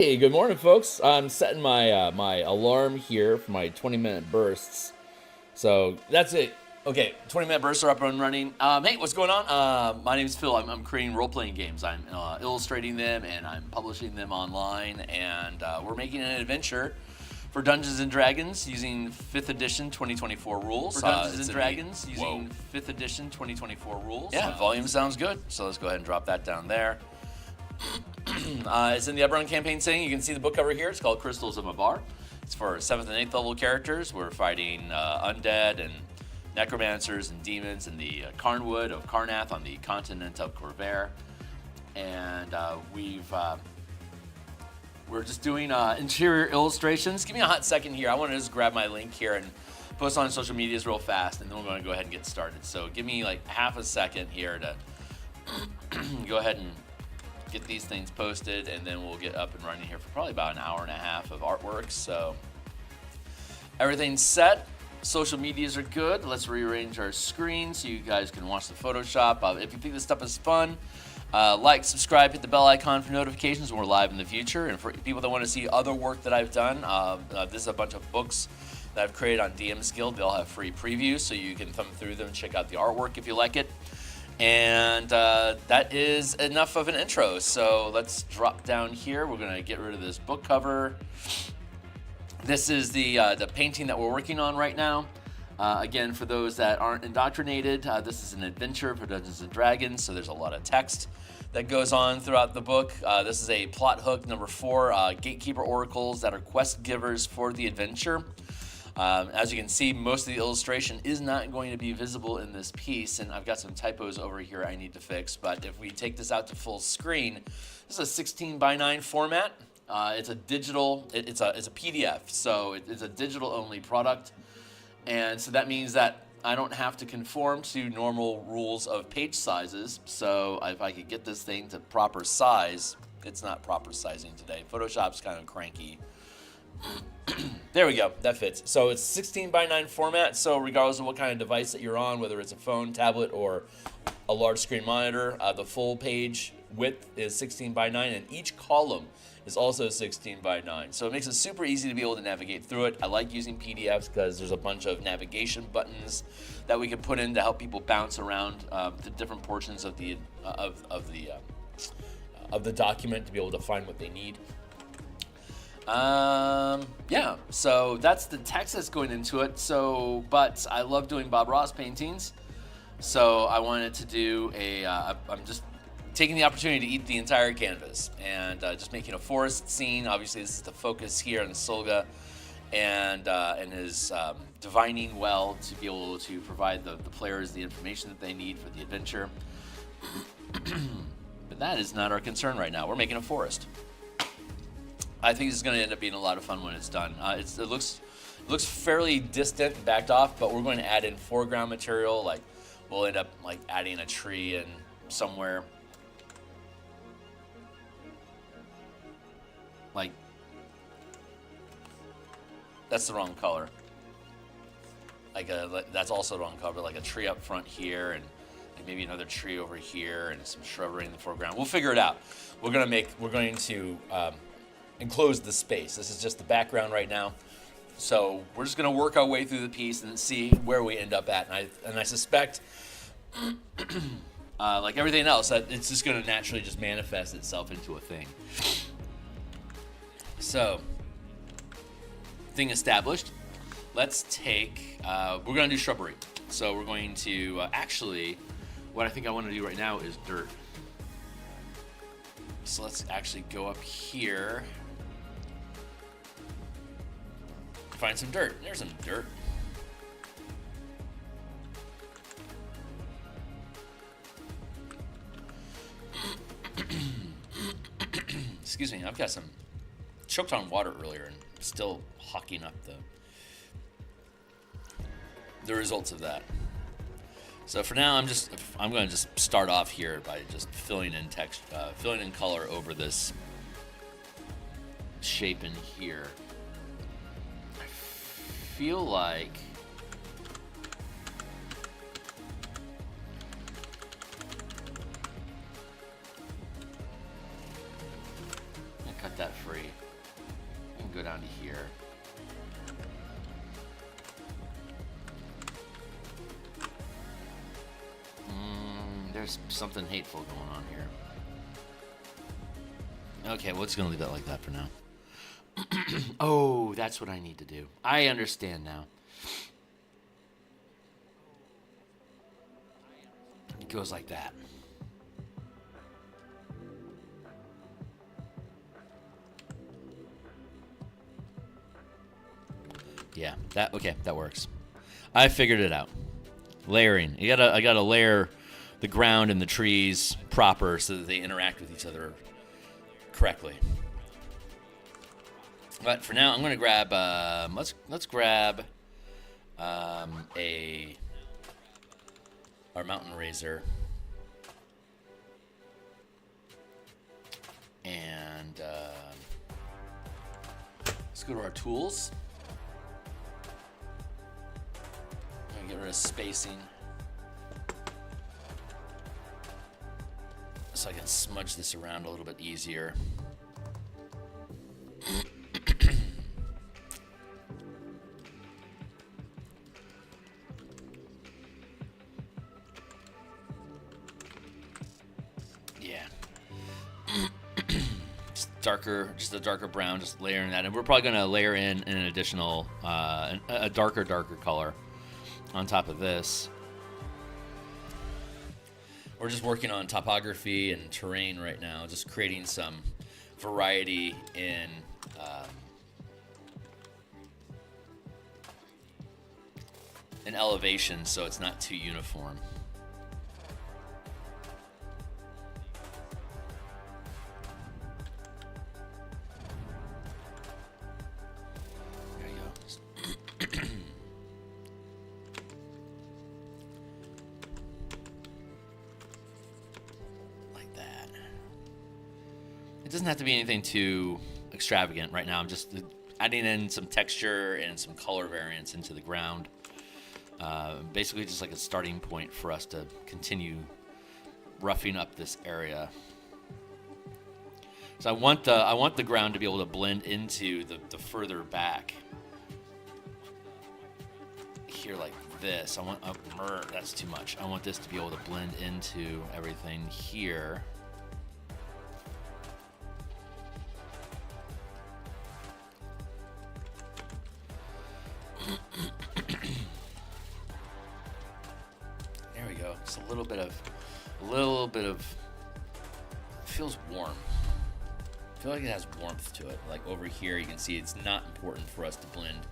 Hey, good morning, folks. I'm setting my my alarm here for my 20-minute bursts. So that's it. Okay, 20-minute bursts are up and running. Hey, what's going on? My name is Phil. I'm creating role-playing games. I'm illustrating them and I'm publishing them online. And we're making an adventure for Dungeons & Dragons using 5th edition 2024 rules. For Dungeons & Dragons using 5th edition 2024 rules. Yeah, volume sounds good. So let's go ahead and drop that down there. It's in the Eberron campaign setting. You can see the book cover here. It's called Crystals of Mabar. It's for 7th and 8th level characters. We're fighting undead and necromancers and demons in the Carnwood of Carnath on the continent of Corvair. And we're just doing interior illustrations. Give me a hot second here. I want to just grab my link here and post on social medias real fast, and then we're going to go ahead and get started. So give me like half a second here to go ahead and get these things posted, and then we'll get up and running here for probably about an hour and a half of artwork. So everything's set. Social medias are good. Let's rearrange our screen so you guys can watch the Photoshop. If you think this stuff is fun, like, subscribe, hit the bell icon for notifications when we're live in the future. And for people that want to see other work that I've done, this is a bunch of books that I've created on DMsGuild. They all have free previews, so you can thumb through them and check out the artwork if you like it. And that is enough of an intro. So let's drop down here. We're going to get rid of this book cover. This is the painting that we're working on right now. Again, for those that aren't indoctrinated, this is an adventure for Dungeons & Dragons, so there's a lot of text that goes on throughout the book. This is a plot hook number 4, Gatekeeper Oracles that are quest givers for the adventure. As you can see, most of the illustration is not going to be visible in this piece, and I've got some typos over here I need to fix. But if we take this out to full screen, this is a 16:9 format. It's a digital. It's a PDF, so it's a digital-only product, and so that means that I don't have to conform to normal rules of page sizes. So if I could get this thing to proper size, it's not proper sizing today. Photoshop's kind of cranky. There we go, that fits. So it's 16:9 format, so regardless of what kind of device that you're on, whether it's a phone, tablet, or a large screen monitor, the full page width is 16:9, and each column is also 16:9. So it makes it super easy to be able to navigate through it. I like using PDFs because there's a bunch of navigation buttons that we can put in to help people bounce around the different portions of the document to be able to find what they need. Yeah, so that's the text that's going into it. So, but I love doing Bob Ross paintings, so I wanted to do I'm just taking the opportunity to eat the entire canvas and just making a forest scene. Obviously, this is the focus here on Solga and his divining well to be able to provide the players the information that they need for the adventure. But that is not our concern right now. We're making a forest. I think this is going to end up being a lot of fun when it's done. It looks fairly distant and backed off, but we're going to add in foreground material. Like we'll end up like adding a tree in somewhere. Like that's the wrong color. That's also the wrong color. Like a tree up front here, and maybe another tree over here, and some shrubbery in the foreground. We'll figure it out. We're going to enclose the space. This is just the background right now. So we're just going to work our way through the piece and see where we end up at. And I suspect, like everything else, that it's just going to naturally just manifest itself into a thing. So, thing established. Let's take, we're going to do shrubbery. So we're going to, actually, what I think I want to do right now is dirt. So let's actually go up here. Find some dirt. There's some dirt. Excuse me, I've got some choked on water earlier and still hawking up the results of that. So for now, I'm going to just start off here by just filling in text, filling in color over this shape in here. I feel like cut that free. and go down to here. There's something hateful going on here. Okay, well, it's going to leave that like that for now. Oh, that's what I need to do. I understand now. It goes like that. Yeah, that works. I figured it out. Layering. I gotta layer the ground and the trees proper so that they interact with each other correctly. But for now, I'm gonna grab. Let's grab our mountain razor, and let's go to our tools. I'm gonna get rid of spacing, so I can smudge this around a little bit easier. Yeah. Just a darker brown, just layering that. And we're probably gonna layer in an additional, a darker color on top of this. We're just working on topography and terrain right now, just creating some variety in elevation, so it's not too uniform. There you go. Like that. It doesn't have to be anything too extravagant right now. I'm just adding in some texture and some color variance into the ground. Basically just like a starting point for us to continue roughing up this area. So I want the ground to be able to blend into the further back here like this. That's too much. I want this to be able to blend into everything here. There we go. Just a little bit of feels warm. I feel like it has warmth to it. Like over here, you can see it's not important for us to blend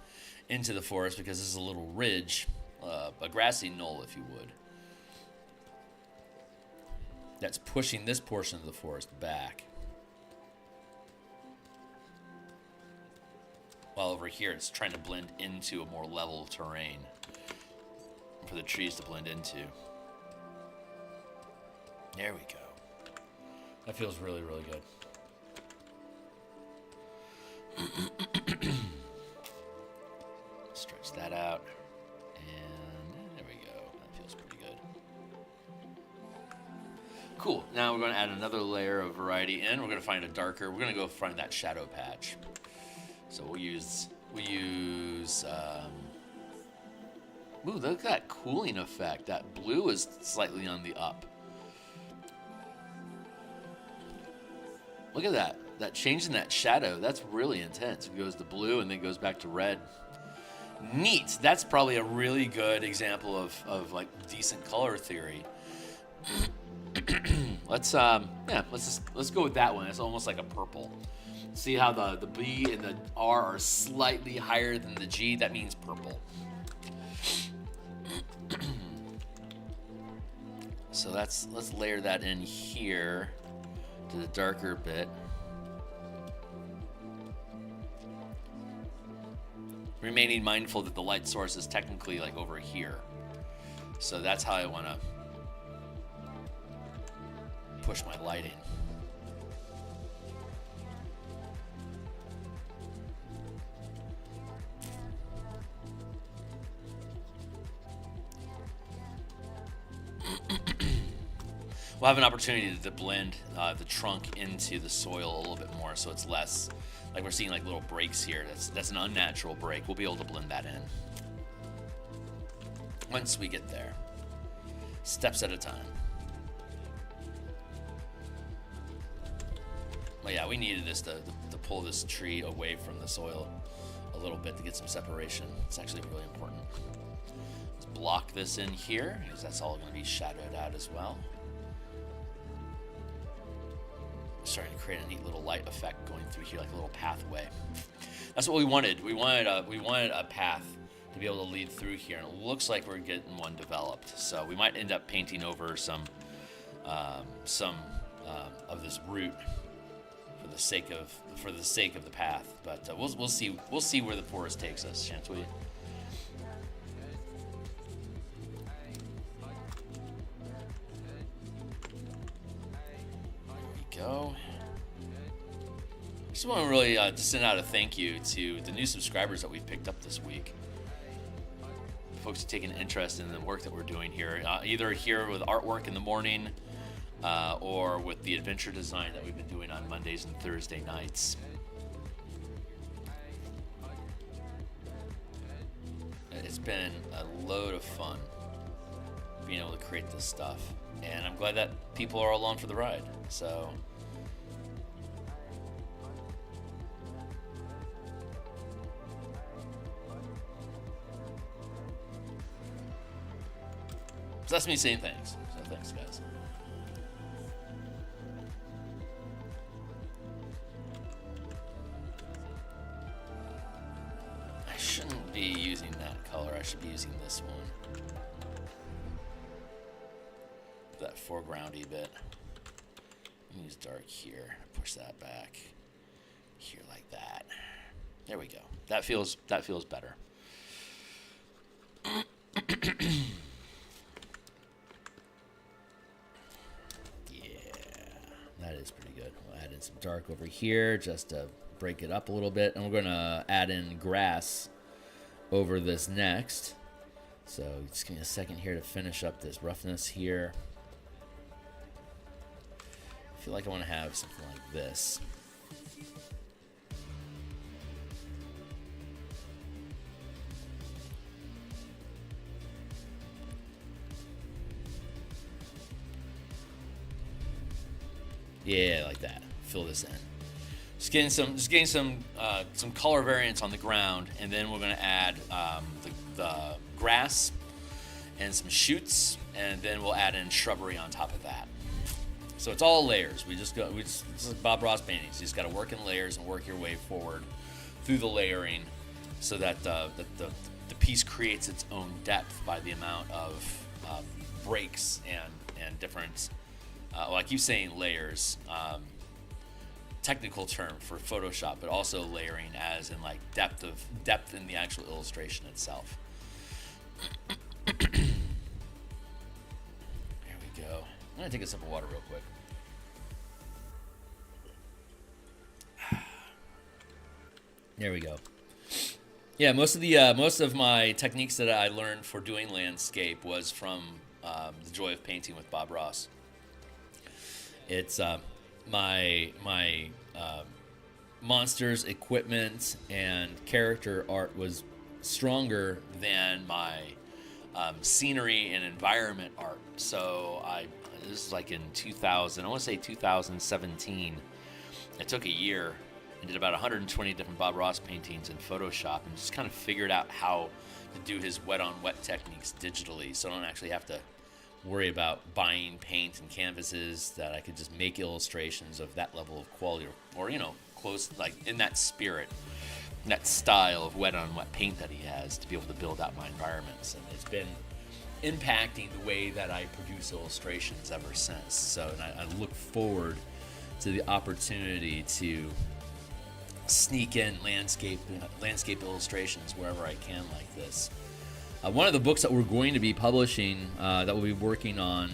into the forest because this is a little ridge, a grassy knoll, if you would. That's pushing this portion of the forest back. While over here, it's trying to blend into a more level terrain for the trees to blend into. There we go. That feels really, really good. Stretch that out. And there we go. That feels pretty good. Cool. Now we're going to add another layer of variety in. We're going to find a darker. We're going to go find that shadow patch. So we'll use ooh, look at that cooling effect. That blue is slightly on the up. Look at that. That change in that shadow, that's really intense. It goes to blue and then goes back to red. Neat. That's probably a really good example of like decent color theory. Let's go with that one. It's almost like a purple. See how the B and the R are slightly higher than the G? That means purple. So let's layer that in here to the darker bit. Remaining mindful that the light source is technically like over here. So that's how I want to push my lighting. We'll have an opportunity to blend the trunk into the soil a little bit more, so it's less like we're seeing like little breaks here. That's an unnatural break. We'll be able to blend that in once we get there, steps at a time. But yeah, we needed this to pull this tree away from the soil a little bit to get some separation. It's actually really important. Let's block this in here because that's all going to be shadowed out as well. Starting to create a neat little light effect going through here, like a little pathway. That's what we wanted. We wanted a path to be able to lead through here, and it looks like we're getting one developed. So we might end up painting over some of this route for the sake of the path. But we'll see where the forest takes us, shan't we? Go. I just want to really just send out a thank you to the new subscribers that we've picked up this week. Folks who take an interest in the work that we're doing here, either here with artwork in the morning or with the adventure design that we've been doing on Mondays and Thursday nights. It's been a load of fun being able to create this stuff, and I'm glad that people are along for the ride. So that's me saying thanks. So thanks, guys. I shouldn't be using that color. I should be using this one. That foregroundy bit. Use dark here. Push that back. Here like that. There we go. That feels better. That is pretty good. We'll add in some dark over here just to break it up a little bit. And we're going to add in grass over this next. So just give me a second here to finish up this roughness here. I feel like I want to have something like this. Yeah, like that. Fill this in. Just getting some color variants on the ground, and then we're going to add the grass and some shoots, and then we'll add in shrubbery on top of that. So it's all layers. This is Bob Ross paintings. You just got to work in layers and work your way forward through the layering, so that the piece creates its own depth by the amount of breaks and different. Well, I keep saying layers, technical term for Photoshop, but also layering as in like depth in the actual illustration itself. There we go. I'm gonna take a sip of water real quick. There we go. Yeah, most of my techniques that I learned for doing landscape was from The Joy of Painting with Bob Ross. It's my monsters, equipment, and character art was stronger than my scenery and environment art. So this is like in 2000, I want to say 2017. I took a year and did about 120 different Bob Ross paintings in Photoshop and just kind of figured out how to do his wet on wet techniques digitally, so I don't actually have to worry about buying paint and canvases, that I could just make illustrations of that level of quality or close, like in that spirit, that style of wet on wet paint that he has, to be able to build out my environments. And it's been impacting the way that I produce illustrations ever since. So and I look forward to the opportunity to sneak in landscape illustrations wherever I can like this. One of the books that we're going to be publishing, that we'll be working on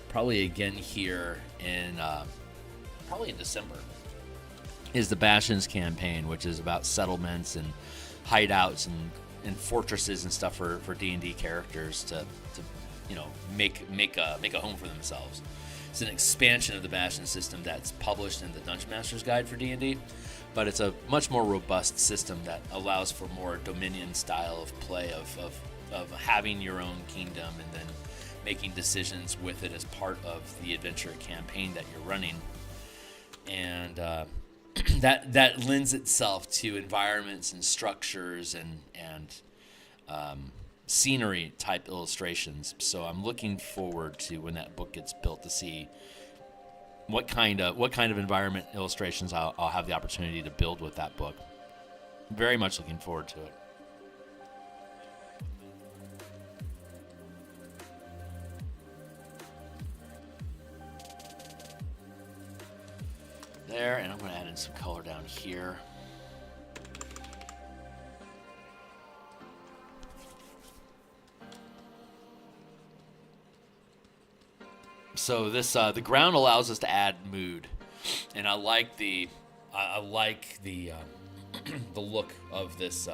probably again here in probably in December, is the Bastions campaign, which is about settlements and hideouts and fortresses and stuff for D&D characters to make a home for themselves. It's an expansion of the Bastion system that's published in the Dungeon Master's Guide for D&D, but it's a much more robust system that allows for more Dominion style of play of having your own kingdom and then making decisions with it as part of the adventure campaign that you're running. And that lends itself to environments and structures and scenery type illustrations. So I'm looking forward to when that book gets built to see what kind of environment illustrations I'll have the opportunity to build with that book. Very much looking forward to it. There, and I'm going to add in some color down here. So this the ground allows us to add mood, and I like the the look of this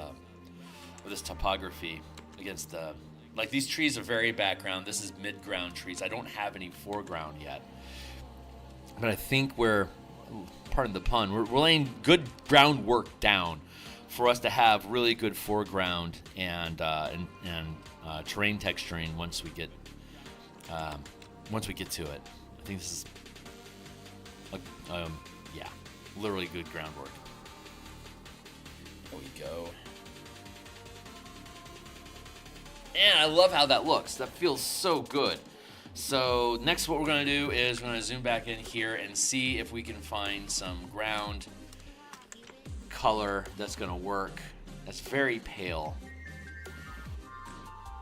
topography against the, like, these trees are very background. This is mid-ground trees. I don't have any foreground yet, but I think pardon the pun, we're laying good groundwork down for us to have really good foreground and terrain texturing once we get to it. I think this is literally good groundwork. There we go. And I love how that looks. That feels so good. So next what we're going to do is we're going to zoom back in here and see if we can find some ground color that's going to work. That's very pale.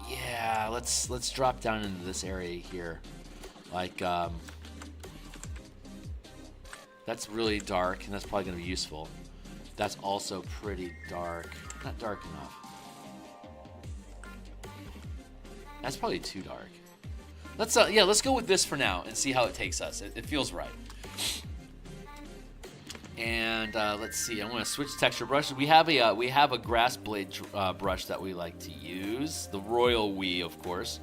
Yeah, let's drop down into this area here. Like, that's really dark, and that's probably going to be useful. That's also pretty dark. Not dark enough. That's probably too dark. Let's go with this for now and see how it takes us. It feels right. And let's see. I'm going to switch texture brushes. We have a grass blade brush that we like to use, the Royal We, of course.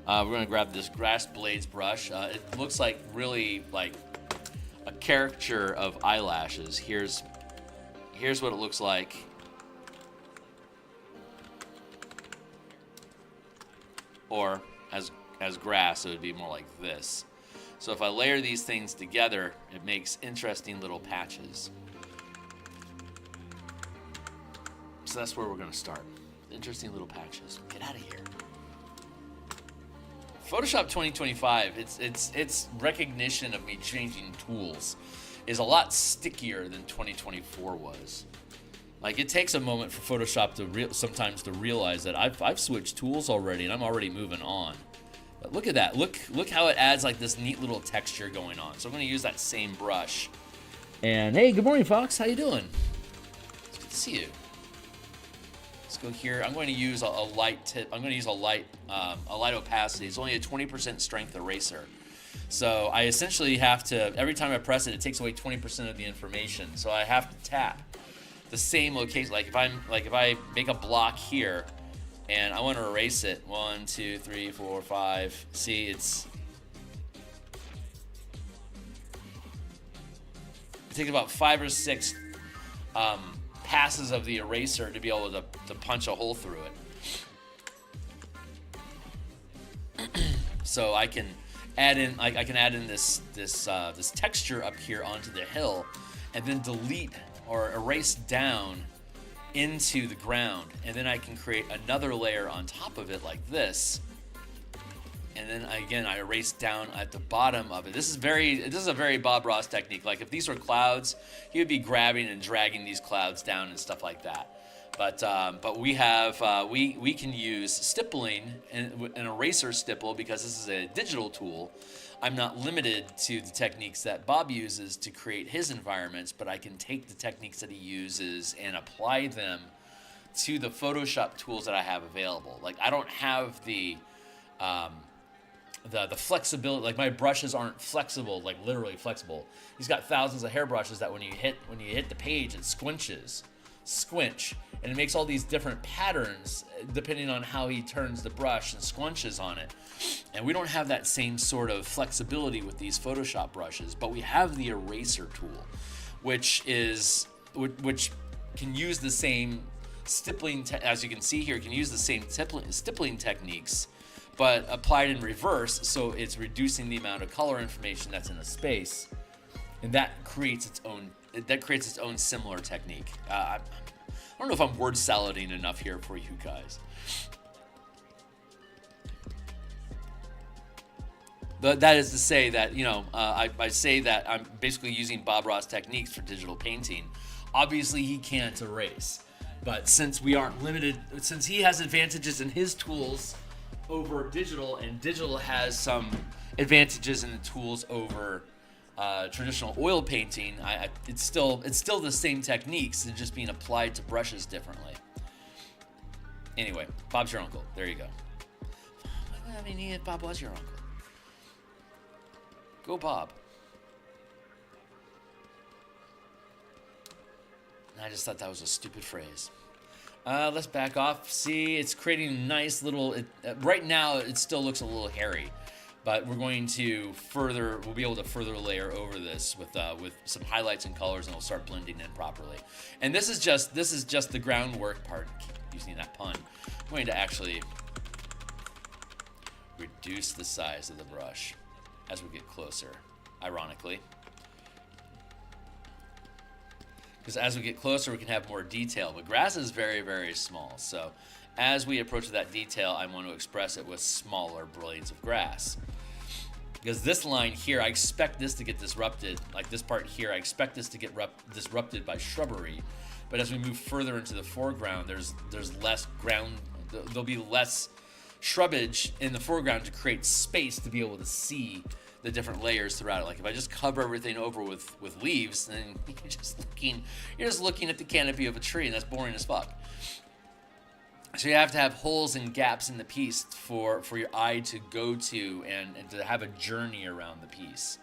We're going to grab this grass blades brush. It looks like really like a caricature of eyelashes. Here's what it looks like. Or as grass, it would be more like this. So if I layer these things together, it makes interesting little patches. So that's where we're going to start. Interesting little patches. Get out of here. Photoshop 2025, its recognition of me changing tools is a lot stickier than 2024 was. Like, it takes a moment for Photoshop to sometimes to realize that I've switched tools already and I'm already moving on. But look at that. Look how it adds like this neat little texture going on. So I'm going to use that same brush. And hey, good morning, Fox. How you doing? It's good to see you. Let's go here. I'm going to use a light tip. I'm going to use a light opacity. It's only a 20% strength eraser. So I essentially have to, every time I press it, it takes away 20% of the information. So I have to tap the same location. Like if I make a block here and I want to erase it, 1, 2, 3, 4, 5. See, it takes about 5 or 6 passes of the eraser to be able to punch a hole through it. So I can add in this texture up here onto the hill, and then delete or erase down into the ground, and then I can create another layer on top of it like this, and then again I erase down at the bottom of it. This is a very Bob Ross technique. Like if these were clouds, he would be grabbing and dragging these clouds down and stuff like that. But we can use stippling and an eraser stipple because this is a digital tool. I'm not limited to the techniques that Bob uses to create his environments, but I can take the techniques that he uses and apply them to the Photoshop tools that I have available. Like I don't have the flexibility. Like my brushes aren't flexible, like literally flexible. He's got thousands of hairbrushes that when you hit the page, it squinches. Squinch. And it makes all these different patterns depending on how he turns the brush and squunches on it. And we don't have that same sort of flexibility with these Photoshop brushes, but we have the eraser tool, which can use the same stippling, as you can see here, can use the same stippling techniques, but applied in reverse, so it's reducing the amount of color information that's in a space, and that creates its own similar technique. I don't know if I'm word salading enough here for you guys. That is to say that, I say that I'm basically using Bob Ross techniques for digital painting. Obviously, he can't erase. But since we aren't limited, since he has advantages in his tools over digital, and digital has some advantages in the tools over traditional oil painting, it's still the same techniques. It's just being applied to brushes differently. Anyway, Bob's your uncle. There you go. I mean, Bob was your uncle. Go Bob. I just thought that was a stupid phrase. Let's back off. See, it's creating a nice little... right now, it still looks a little hairy. But we're going to we'll be able to further layer over this with some highlights and colors, and it'll start blending in properly. And this is just the groundwork part. Keep using that pun. I'm going to actually reduce the size of the brush as we get closer, ironically. Because as we get closer, we can have more detail. But grass is very, very small. So as we approach that detail, I want to express it with smaller blades of grass. Because this line here, I expect this to get disrupted. Like this part here, I expect this to get disrupted by shrubbery. But as we move further into the foreground, there's less ground. There'll be less shrubbage in the foreground to create space to be able to see the different layers throughout it. Like if I just cover everything over with leaves, then you're just looking at the canopy of a tree, and that's boring as fuck. So you have to have holes and gaps in the piece for your eye to go to and to have a journey around the piece.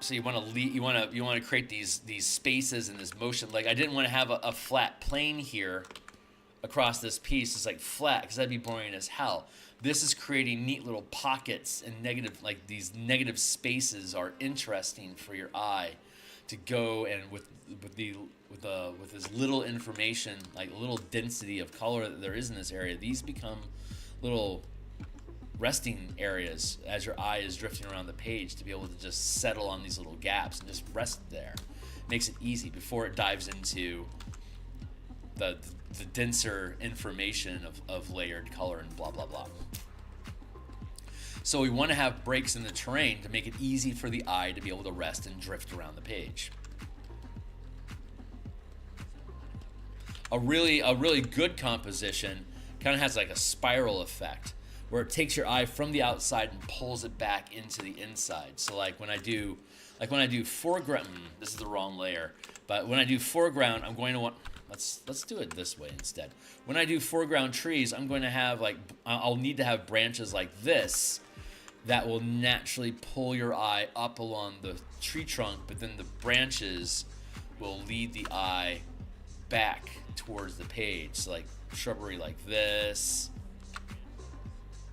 So you want to create these spaces and this motion. Like I didn't want to have a flat plane here across this piece. It's like flat because that'd be boring as hell. This is creating neat little pockets and these negative spaces are interesting for your eye to go, and with as little information, like little density of color that there is in this area, these become little resting areas as your eye is drifting around the page to be able to just settle on these little gaps and just rest there. Makes it easy before it dives into the denser information of layered color and blah blah blah. So we want to have breaks in the terrain to make it easy for the eye to be able to rest and drift around the page. A really good composition kind of has like a spiral effect where it takes your eye from the outside and pulls it back into the inside. So like when I do foreground, this is the wrong layer, but when I do foreground, I'm going to want, let's do it this way instead. When I do foreground trees, I'm going to have I'll need to have branches like this that will naturally pull your eye up along the tree trunk, but then the branches will lead the eye back towards the page. So like shrubbery like this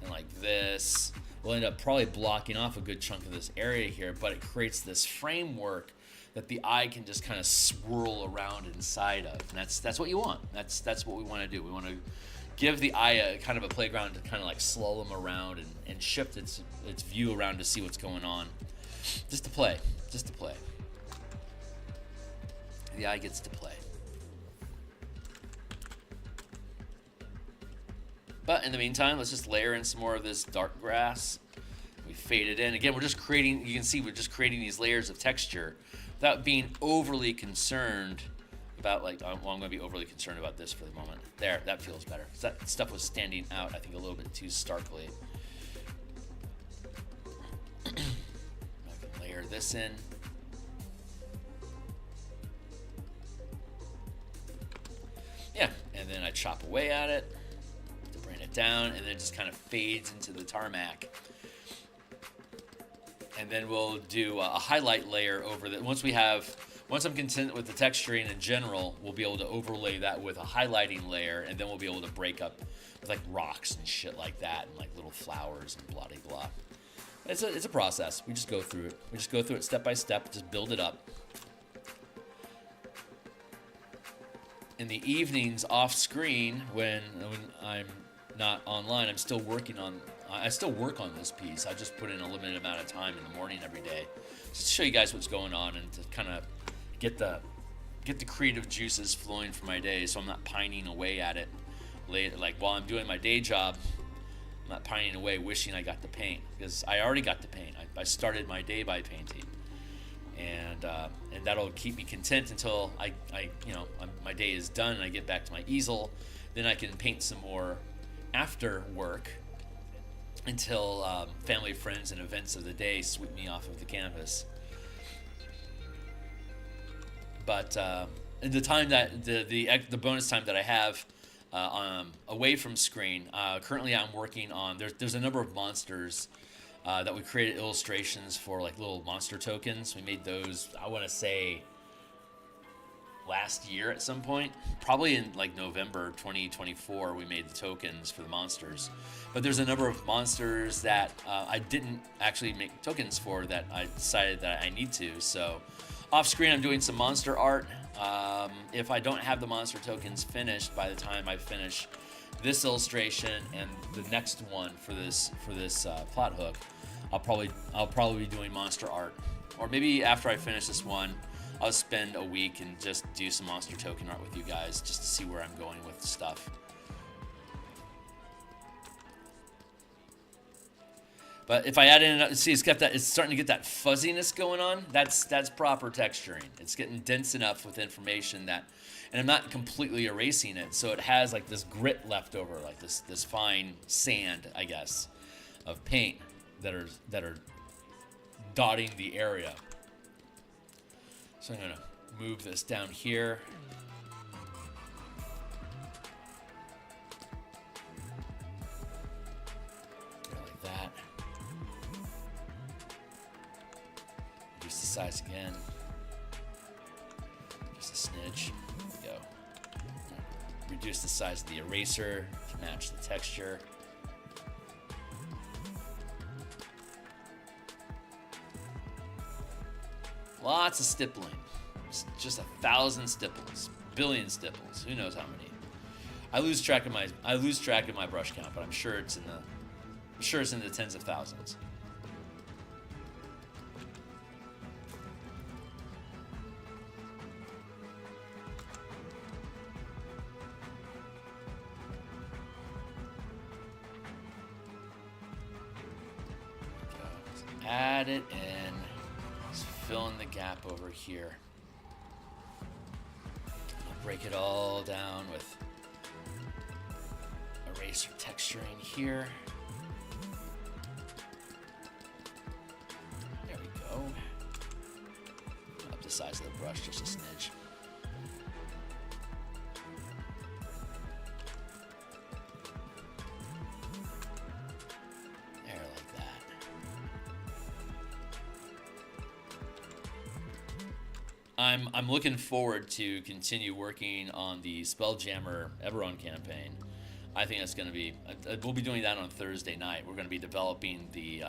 and like this will end up probably blocking off a good chunk of this area here, but it creates this framework that the eye can just kind of swirl around inside of. And that's what you want. That's what we want to do. We want to give the eye a kind of a playground to kind of like slalom around and shift its view around to see what's going on. Just to play. The eye gets to play. But in the meantime, let's just layer in some more of this dark grass. We fade it in. Again, you can see we're just creating these layers of texture without being overly concerned about I'm going to be overly concerned about this for the moment. There, that feels better. That stuff was standing out, I think, a little bit too starkly. I can layer this in. Yeah, and then I chop away at it to bring it down, and then it just kind of fades into the tarmac. and then we'll do a highlight layer over that. Once I'm content with the texturing in general, we'll be able to overlay that with a highlighting layer, and then we'll be able to break up with like rocks and shit like that, and like little flowers and blah blah blah. It's a process. We just go through it. We just go through it step by step. Just build it up. In the evenings, off screen, when I'm not online, I'm still working on. I still work on this piece. I just put in a limited amount of time in the morning every day, just to show you guys what's going on and to kind of get the creative juices flowing for my day, so I'm not pining away at it late. Like while I'm doing my day job, I'm not pining away wishing I got to paint, because I already got to paint. I started my day by painting, and that'll keep me content until my day is done and I get back to my easel. Then I can paint some more after work until family, friends, and events of the day sweep me off of the canvas. But the time that the bonus time that I have away from screen, currently I'm working on. There's a number of monsters that we created illustrations for, like little monster tokens. We made those, I want to say, last year at some point, probably in like November 2024. We made the tokens for the monsters, but there's a number of monsters that I didn't actually make tokens for that I decided that I need to. So off screen, I'm doing some monster art. If I don't have the monster tokens finished by the time I finish this illustration and the next one for this plot hook, I'll probably be doing monster art. Or maybe after I finish this one, I'll spend a week and just do some monster token art with you guys, just to see where I'm going with the stuff. But if I add in, see, it's starting to get that fuzziness going on. That's proper texturing. It's getting dense enough with information that, and I'm not completely erasing it, so it has like this grit left over, like this fine sand, I guess, of paint that are dotting the area. So I'm gonna move this down here. Like that. Reduce the size again. Just a smidge. There we go. Reduce the size of the eraser to match the texture. Lots of stippling. Just 1,000 stipples, billion stipples. Who knows how many? I lose track of my brush count, but I'm sure it's in the tens of thousands. Just add it in. Just fill in the gap over here. I'll break it all down with eraser texturing here. There we go. Up the size of the brush just a smidge. I'm looking forward to continue working on the Spelljammer Eberron campaign. I think that's going to be. We'll be doing that on Thursday night. We're going to be developing the.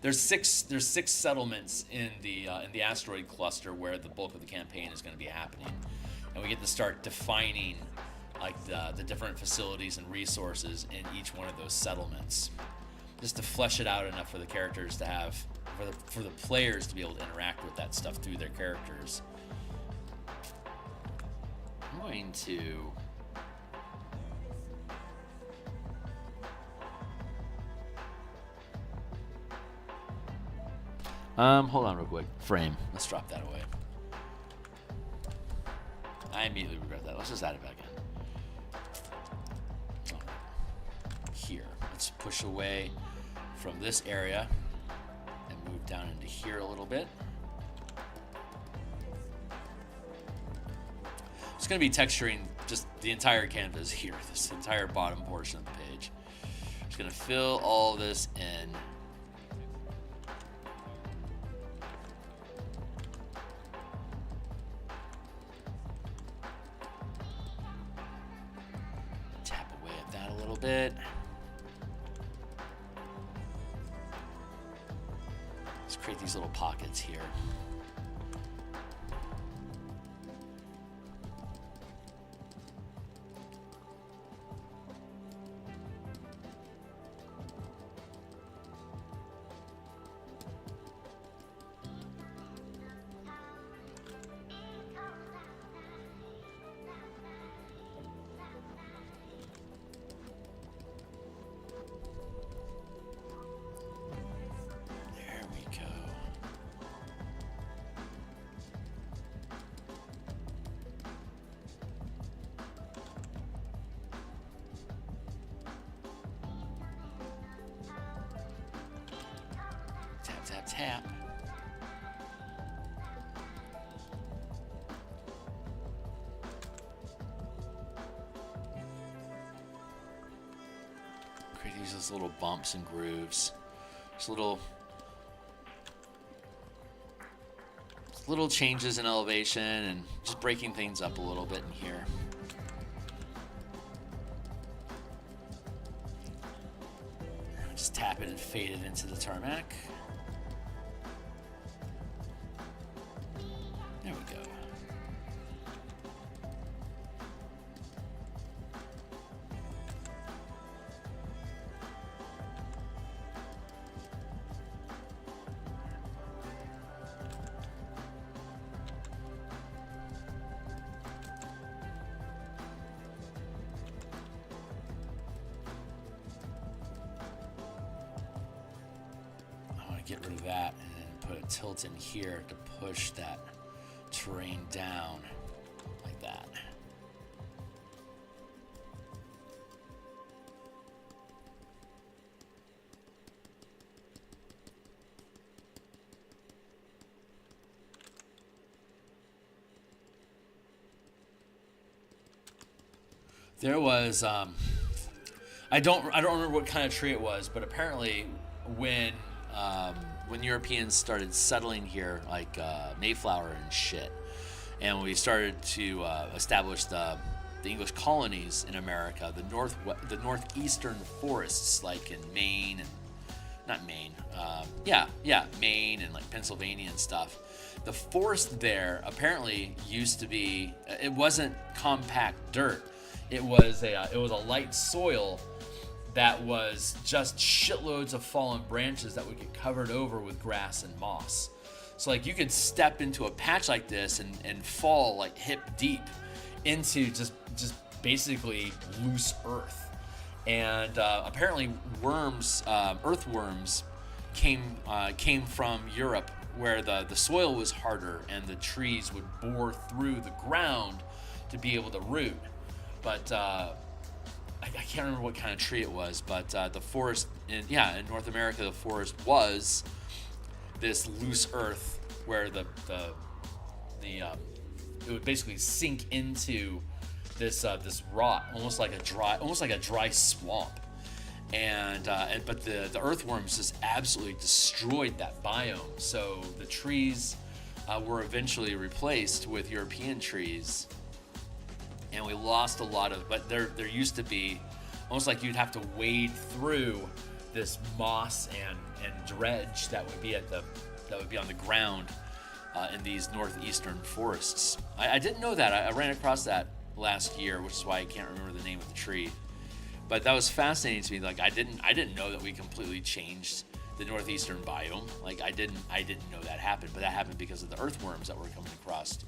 There's six settlements in the asteroid cluster where the bulk of the campaign is going to be happening, and we get to start defining like the different facilities and resources in each one of those settlements, just to flesh it out enough for the characters to have, for the players to be able to interact with that stuff through their characters. I'm going to hold on real quick. Frame. Let's drop that away. I immediately regret that. Let's just add it back in. Here. Let's push away from this area and move down into here a little bit. It's going to be texturing just the entire canvas here, this entire bottom portion of the page. Just going to fill all this in. bit. Let's create these little pockets here. Tap. Create these little bumps and grooves. Just little changes in elevation and just breaking things up a little bit in here. Just tap it and fade it into the tarmac. There we go. I want to get rid of that and then put a tilt in here to push that terrain down like that. There was I don't remember what kind of tree it was, but apparently when Europeans started settling here, like Mayflower and shit, and we started to establish the English colonies in America, the northeastern forests, like in Maine and not Maine, Maine and like Pennsylvania and stuff. The forest there apparently used to be. It wasn't compact dirt. It was a light soil that was just shitloads of fallen branches that would get covered over with grass and moss. So like you could step into a patch like this and fall like hip deep into just basically loose earth. And apparently earthworms came from Europe, where the soil was harder and the trees would bore through the ground to be able to root. But I can't remember what kind of tree it was, but the forest in North America, the forest was this loose earth where the it would basically sink into this rot, almost like a dry swamp, but the earthworms just absolutely destroyed that biome. So the trees were eventually replaced with European trees. And we lost a lot of, but there used to be almost like you'd have to wade through this moss and dredge that would be on the ground in these northeastern forests. I didn't know that. I ran across that last year, which is why I can't remember the name of the tree. But that was fascinating to me. Like I didn't know that we completely changed the northeastern biome. Like I didn't know that happened, but that happened because of the earthworms that were coming across.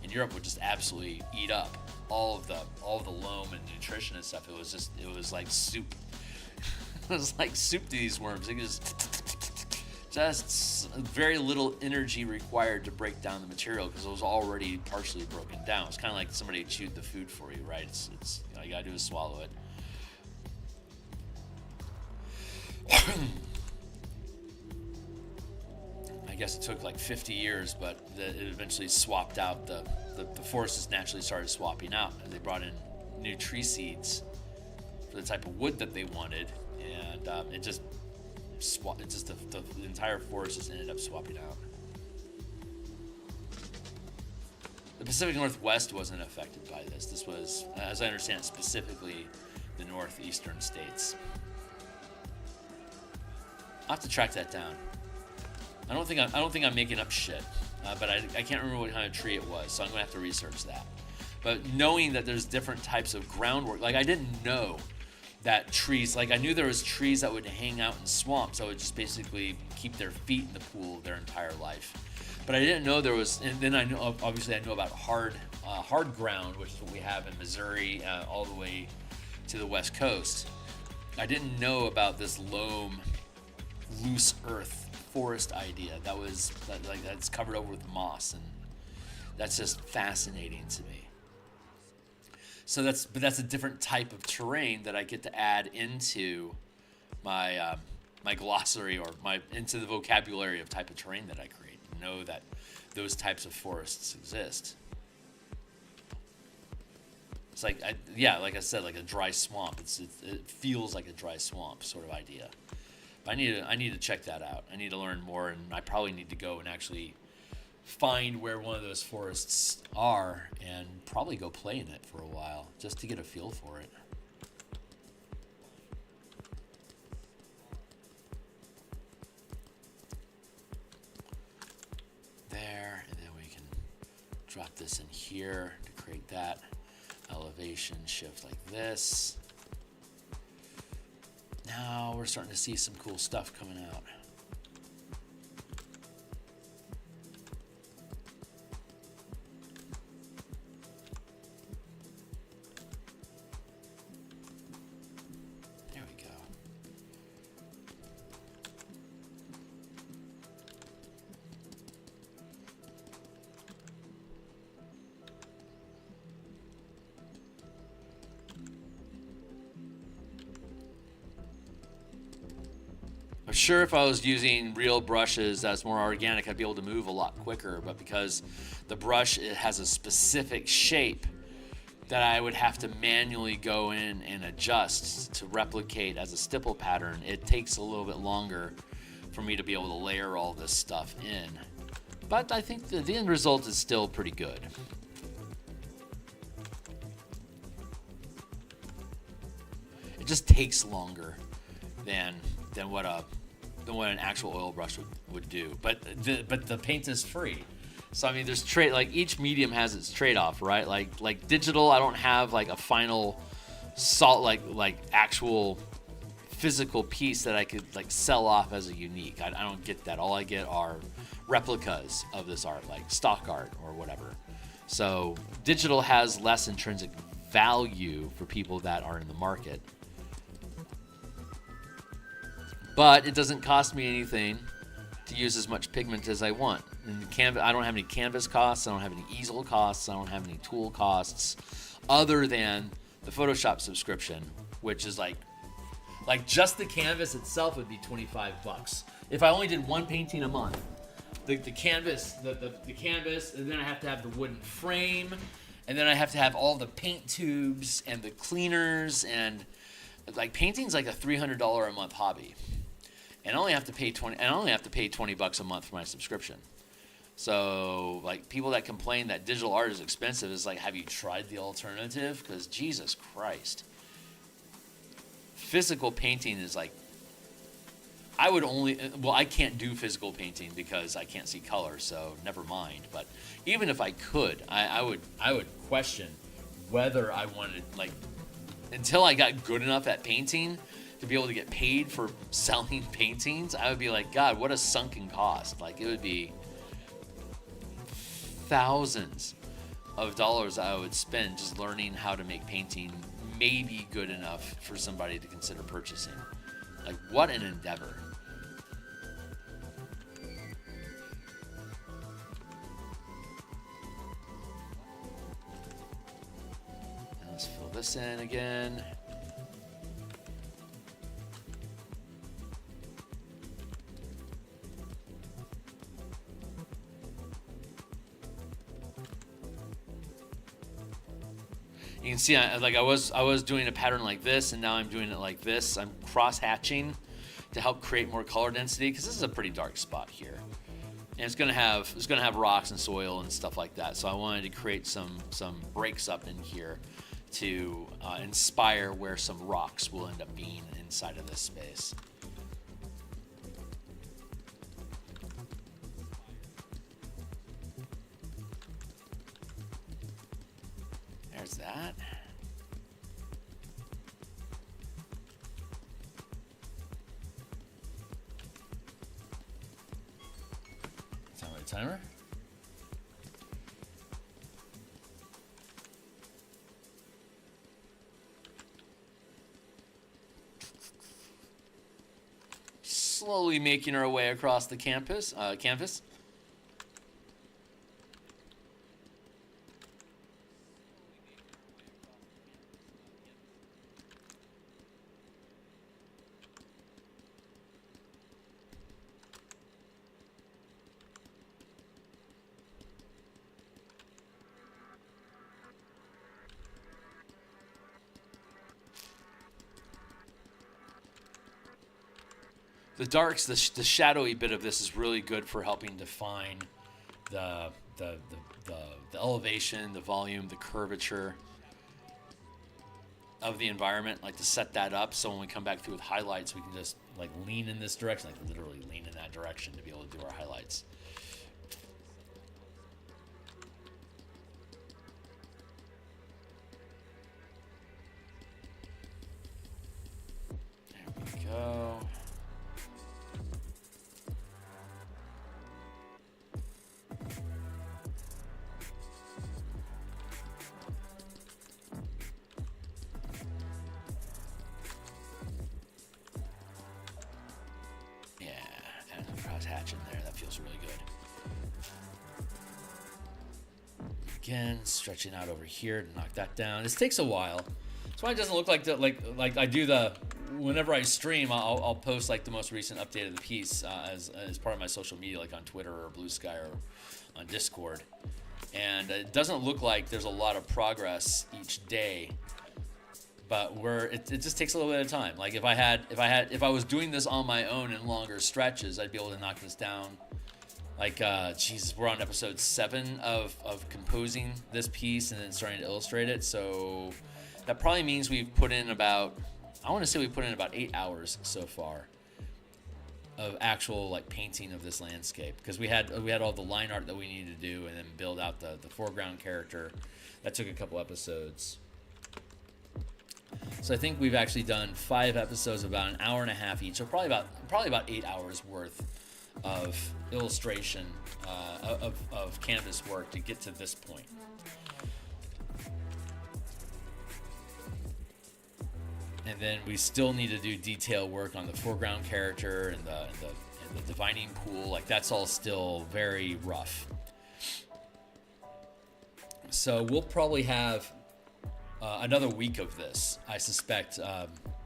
And Europe would just absolutely eat up all of the loam and nutrition and stuff. It was like soup. It was like soup to these worms. It just very little energy required to break down the material because it was already partially broken down. It's kind of like somebody chewed the food for you, right? It's all you gotta do is swallow it. I guess it took like 50 years, but it eventually swapped out. The forests naturally started swapping out, and they brought in new tree seeds for the type of wood that they wanted, and the entire forest just ended up swapping out. The Pacific Northwest wasn't affected by this. This was, as I understand it, specifically the northeastern states. I'll have to track that down. I don't think I'm making up shit, but I can't remember what kind of tree it was, so I'm gonna have to research that. But knowing that there's different types of groundwork, like I didn't know that trees, like I knew there was trees that would hang out in swamps that would just basically keep their feet in the pool their entire life. But I didn't know there was, and then I know, obviously I know about hard ground, which is what we have in Missouri, all the way to the West Coast. I didn't know about this loam, loose earth forest idea that's covered over with moss, and that's just fascinating to me. So that's a different type of terrain that I get to add into my my glossary, or into the vocabulary of type of terrain that I create. Know that those types of forests exist. It's like like I said, like a dry swamp. It feels like a dry swamp sort of idea. But I need to check that out. I need to learn more, and I probably need to go and actually find where one of those forests are and probably go play in it for a while just to get a feel for it. There, and then we can drop this in here to create that elevation shift like this. Now we're starting to see some cool stuff coming out. There we go. I'm sure if I was using real brushes that's more organic, I'd be able to move a lot quicker, but because the brush, it has a specific shape that I would have to manually go in and adjust to replicate as a stipple pattern, it takes a little bit longer for me to be able to layer all this stuff in. But I think the end result is still pretty good. It just takes longer than what an actual oil brush would do. But the paint is free. So I mean, there's like each medium has its trade-off, right? Like digital, I don't have like a final salt like actual physical piece that I could like sell off as a unique. I don't get that. All I get are replicas of this art, like stock art or whatever. So digital has less intrinsic value for people that are in the market. But it doesn't cost me anything to use as much pigment as I want. And I don't have any canvas costs, I don't have any easel costs, I don't have any tool costs, other than the Photoshop subscription, which is like just the canvas itself would be $25. If I only did one painting a month, the canvas, the canvas, and then I have to have the wooden frame, and then I have to have all the paint tubes and the cleaners, and like painting's like a $300 a month hobby. And I only have to pay $20 a month for my subscription. So, like, people that complain that digital art is expensive is like, have you tried the alternative? Because Jesus Christ, physical painting is like, I can't do physical painting because I can't see color, so never mind. But even if I could, I would question whether I wanted, like, until I got good enough at painting to be able to get paid for selling paintings, I would be like, God, what a sunken cost. Like, it would be thousands of dollars I would spend just learning how to make painting maybe good enough for somebody to consider purchasing. Like, what an endeavor. And let's fill this in again. You can see, I was doing a pattern like this, and now I'm doing it like this. I'm cross-hatching to help create more color density, because this is a pretty dark spot here, and it's gonna have rocks and soil and stuff like that. So I wanted to create some breaks up in here to inspire where some rocks will end up being inside of this space. There's that. Timer. Slowly making our way across the canvas. The darks, the shadowy bit of this is really good for helping define the elevation, the volume, the curvature of the environment, like to set that up so when we come back through with highlights, we can just like lean in this direction, like literally lean in that direction to be able to do our highlights. There we go. Hatch in there. That feels really good. Again, stretching out over here to knock that down. This takes a while. That's why it doesn't look like the, like I do the, whenever I stream, I'll post like the most recent update of the piece as part of my social media, like on Twitter or Blue Sky or on Discord. And it doesn't look like there's a lot of progress each day. But it just takes a little bit of time. Like if I was doing this on my own in longer stretches, I'd be able to knock this down. Like, Jesus, we're on episode 7 of composing this piece and then starting to illustrate it. So that probably means we've put in about, I want to say we put in about 8 hours so far of actual like painting of this landscape, because we had all the line art that we needed to do and then build out the foreground character. That took a couple episodes. So I think we've actually done 5 episodes of about an hour and a half each. So probably about 8 hours worth of illustration of canvas work to get to this point. And then we still need to do detail work on the foreground character and the divining pool. Like that's all still very rough. So we'll probably have another week of this. I suspect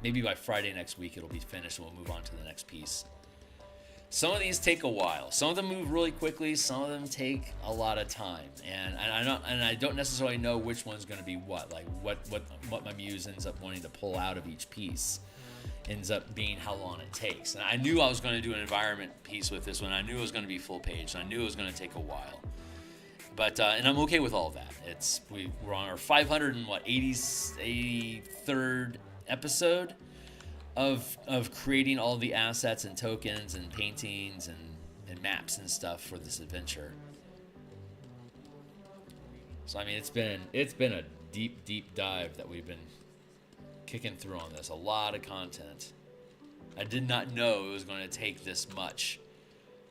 maybe by Friday next week it'll be finished and we'll move on to the next piece. Some of these take a while. Some of them move really quickly. Some of them take a lot of time, and I don't necessarily know which one's going to be what. Like what my muse ends up wanting to pull out of each piece ends up being how long it takes. And I knew I was going to do an environment piece with this one. I knew it was going to be full page. And I knew it was going to take a while. But and I'm okay with all of that. We're on our 583rd episode of creating all the assets and tokens and paintings and maps and stuff for this adventure. So I mean, it's been a deep dive that we've been kicking through on this. A lot of content. I did not know it was going to take this much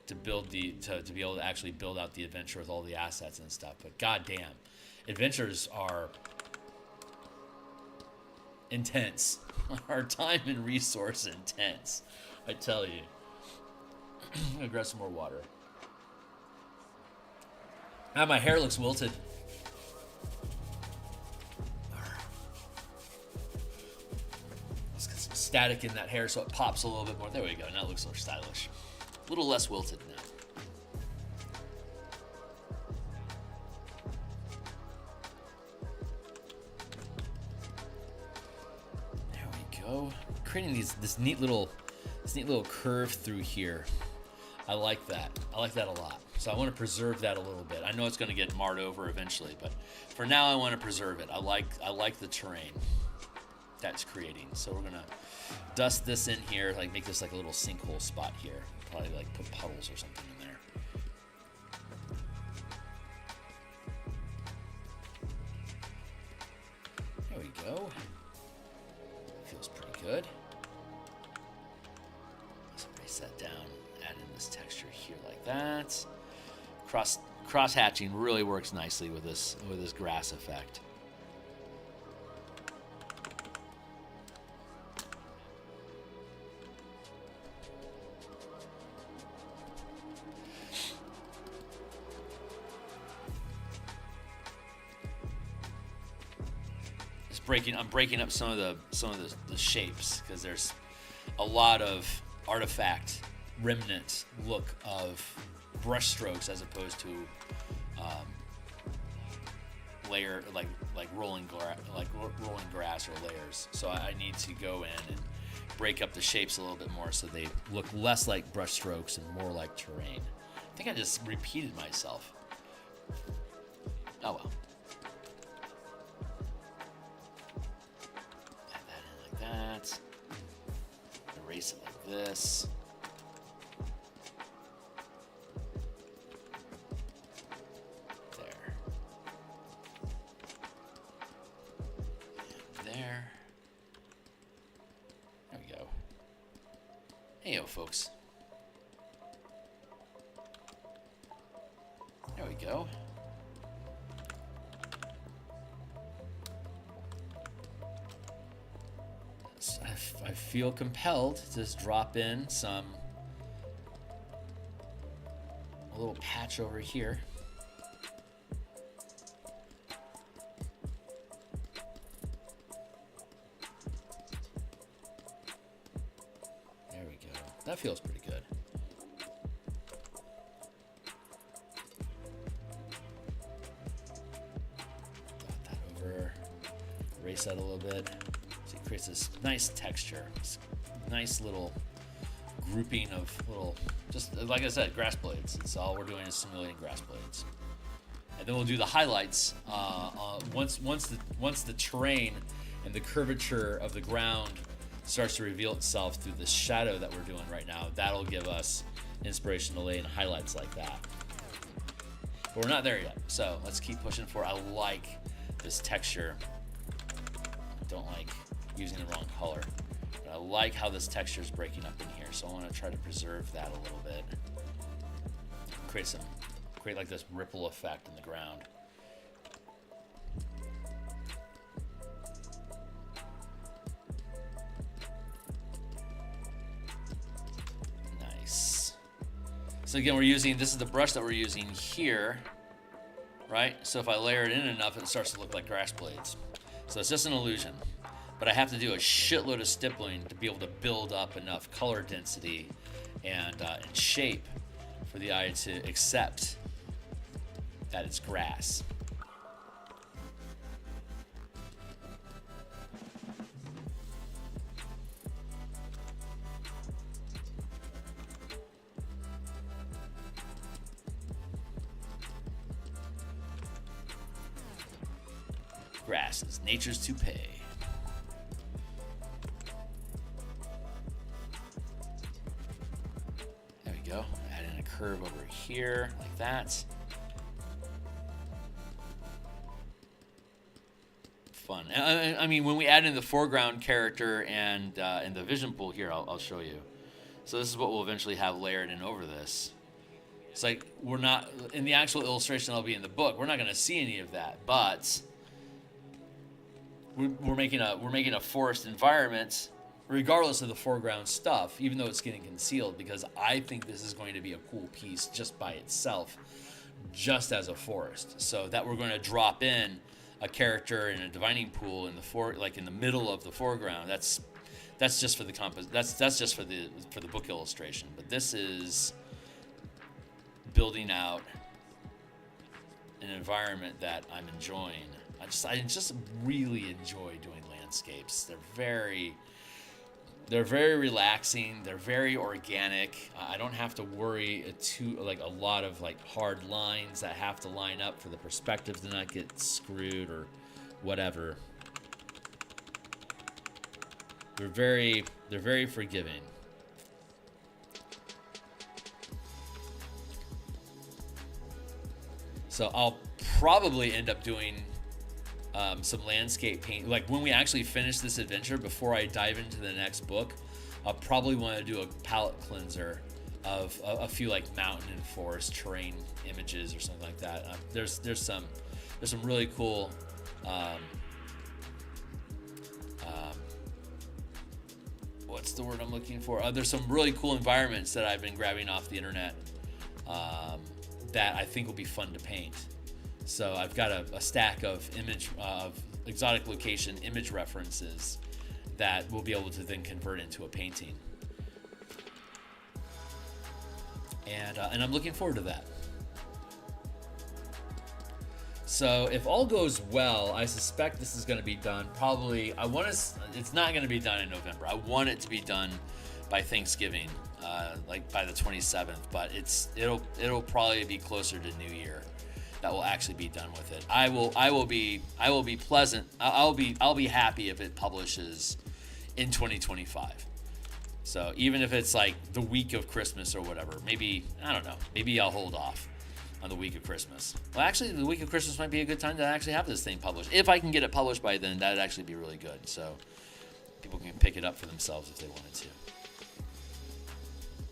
to build to be able to actually build out the adventure with all the assets and stuff. But goddamn, adventures are intense. Our time and resource intense, I tell you. I'm gonna grab some more water. Ah, my hair looks wilted. Let's get some static in that hair so it pops a little bit more. There we go. Now it looks so stylish. A little less wilted now. Creating this neat little curve through here. I like that. I like that a lot. So I want to preserve that a little bit. I know it's going to get marred over eventually, but for now I want to preserve it. I like the terrain that's creating. So we're going to dust this in here, like make this like a little sinkhole spot here. Probably like put puddles or something in there. There we go. Feels pretty good. Let's erase that down. Add in this texture here like that. Cross hatching really works nicely with this grass effect. I'm breaking up some of the shapes because there's a lot of artifact remnant look of brush strokes as opposed to layer like rolling grass or layers. So I need to go in and break up the shapes a little bit more so they look less like brush strokes and more like terrain. I think I just repeated myself. Oh well. Add that in like that. Erase it like this. Heyo, folks. There we go. I feel compelled to just drop in a little patch over here. That feels pretty good. Dot that over. Erase that a little bit. So it creates this nice texture. This nice little grouping of little, just like I said, grass blades. It's all we're doing is simulating grass blades. And then we'll do the highlights once the terrain and the curvature of the ground starts to reveal itself through the shadow that we're doing right now. That'll give us inspiration to lay in highlights like that. But we're not there yet, so let's keep pushing for it. I like this texture. I don't like using the wrong color, but I like how this texture is breaking up in here, so I want to try to preserve that a little bit. Create like this ripple effect in the ground. So again, this is the brush that we're using here, right? So if I layer it in enough, it starts to look like grass blades. So it's just an illusion. But I have to do a shitload of stippling to be able to build up enough color density and shape for the eye to accept that it's grass. Grass is nature's toupee. There we go. Add in a curve over here, like that. Fun. I mean, when we add in the foreground character and the vision pool here, I'll show you. So this is what we'll eventually have layered in over this. It's like we're not, in the actual illustration that'll be in the book, we're not going to see any of that, but we're making a forest environment regardless of the foreground stuff, even though it's getting concealed, because I think this is going to be a cool piece just by itself, just as a forest. So that we're going to drop in a character in a divining pool in in the middle of the foreground. That's just for the that's just for the book illustration. But this is building out an environment that I'm enjoying. I just really enjoy doing landscapes. They're very, They're very relaxing. They're very organic. I don't have to worry a lot of like hard lines that have to line up for the perspective to not get screwed or whatever. They're very forgiving. So I'll probably end up doing some landscape paint. Like when we actually finish this adventure, before I dive into the next book, I'll probably want to do a palette cleanser of a few like mountain and forest terrain images or something like that. There's some really cool what's the word I'm looking for? There's some really cool environments that I've been grabbing off the internet that I think will be fun to paint. So I've got a stack of exotic location image references that we'll be able to then convert into a painting. And I'm looking forward to that. So if all goes well, I suspect this is going to be done probably. It's not going to be done in November. I want it to be done by Thanksgiving, like by the 27th. But it'll probably be closer to New Year that will actually be done with it. I will be pleasant. I'll be happy if it publishes in 2025. So even if it's like the week of Christmas or whatever, maybe I don't know. Maybe I'll hold off on the week of Christmas. Well, actually, the week of Christmas might be a good time to actually have this thing published. If I can get it published by then, that'd actually be really good. So people can pick it up for themselves if they wanted to.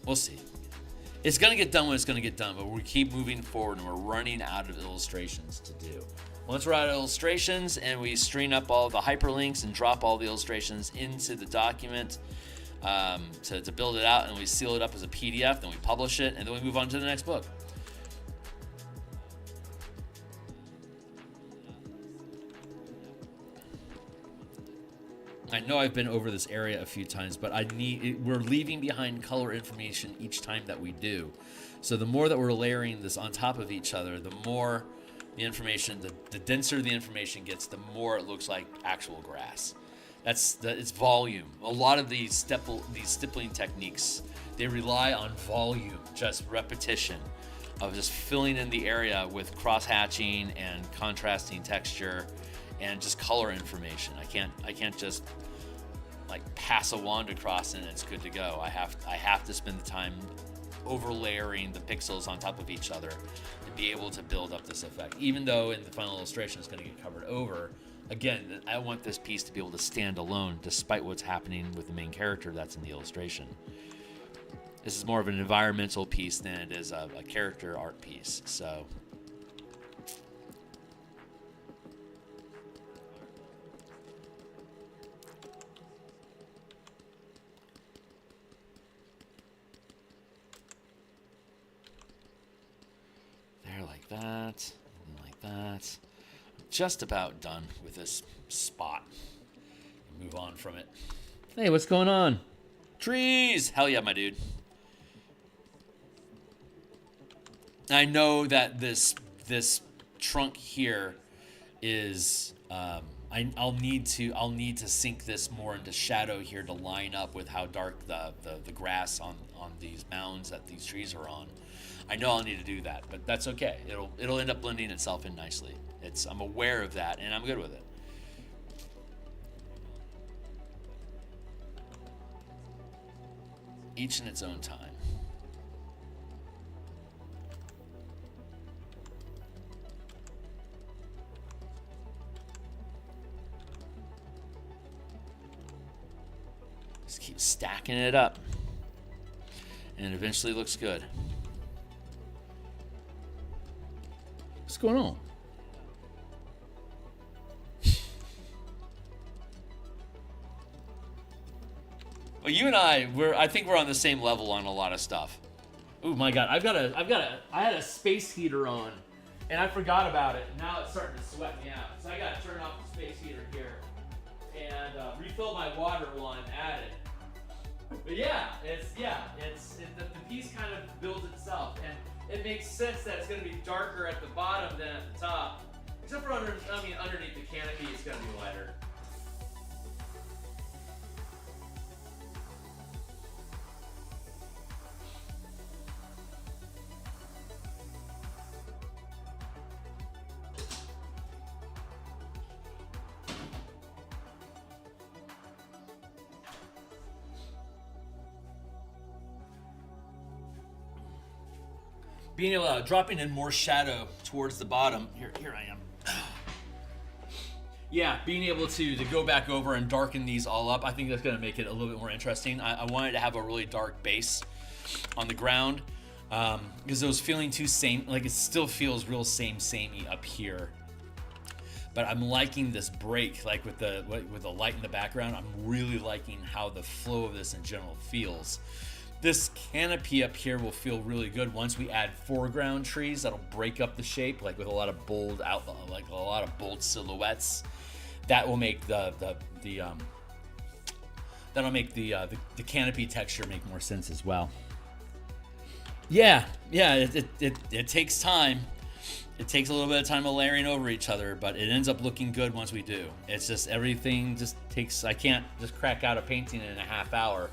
We'll see. It's going to get done when it's going to get done, but we keep moving forward and we're running out of illustrations to do. Once we're out of illustrations and we string up all the hyperlinks and drop all the illustrations into the document to build it out, and we seal it up as a PDF, then we publish it, and then we move on to the next book. I know I've been over this area a few times, but we're leaving behind color information each time that we do. So the more that we're layering this on top of each other, the more the information, the denser the information gets, the more it looks like actual grass. It's volume. A lot of these stippling techniques, they rely on volume, just repetition of just filling in the area with cross-hatching and contrasting texture and just color information. I can't just like pass a wand across and it's good to go. I have to spend the time overlayering the pixels on top of each other to be able to build up this effect. Even though in the final illustration it's going to get covered over, again, I want this piece to be able to stand alone despite what's happening with the main character that's in the illustration. This is more of an environmental piece than it is a character art piece. So that, and like that. I'm just about done with this spot. Move on from it. Hey, what's going on? Trees! Hell yeah, my dude. I know that this trunk here is I'll need to sink this more into shadow here to line up with how dark the grass on these mounds that these trees are on. I know I'll need to do that, but that's okay. It'll end up blending itself in nicely. I'm aware of that, and I'm good with it. Each in its own time. Just keep stacking it up, and it eventually looks good. What's going on? Well, you and I think we're on the same level on a lot of stuff. Oh my God, I had a space heater on, and I forgot about it. Now it's starting to sweat me out. So I got to turn off the space heater here and refill my water while I'm at it. But the piece kind of builds itself, and it makes sense that it's going to be darker at the bottom than at the top. Except for underneath the canopy, it's going to be lighter. being able to dropping in more shadow towards the bottom. Here I am. Yeah, being able to go back over and darken these all up, I think that's going to make it a little bit more interesting. I wanted to have a really dark base on the ground because it was feeling too same, like it still feels real samey up here. But I'm liking this break, like with the light in the background. I'm really liking how the flow of this in general feels. This canopy up here will feel really good once we add foreground trees that'll break up the shape, like with a lot of bold like a lot of bold silhouettes. That will make the canopy texture make more sense as well. Yeah, it takes time. It takes a little bit of time of layering over each other, but it ends up looking good once we do. It's just everything just takes. I can't just crack out a painting in a half hour.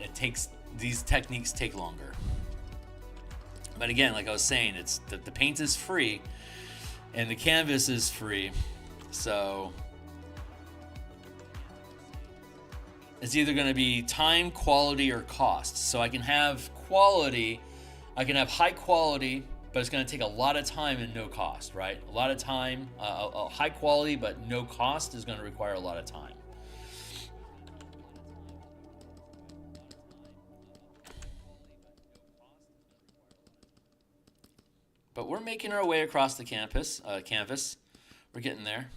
It takes, these techniques take longer. But again, like I was saying, it's the paint is free and the canvas is free. So it's either going to be time, quality, or cost. So I can have quality, I can have high quality, but it's going to take a lot of time and no cost, right? A lot of time, high quality, but no cost is going to require a lot of time. But we're making our way across the canvas. We're getting there.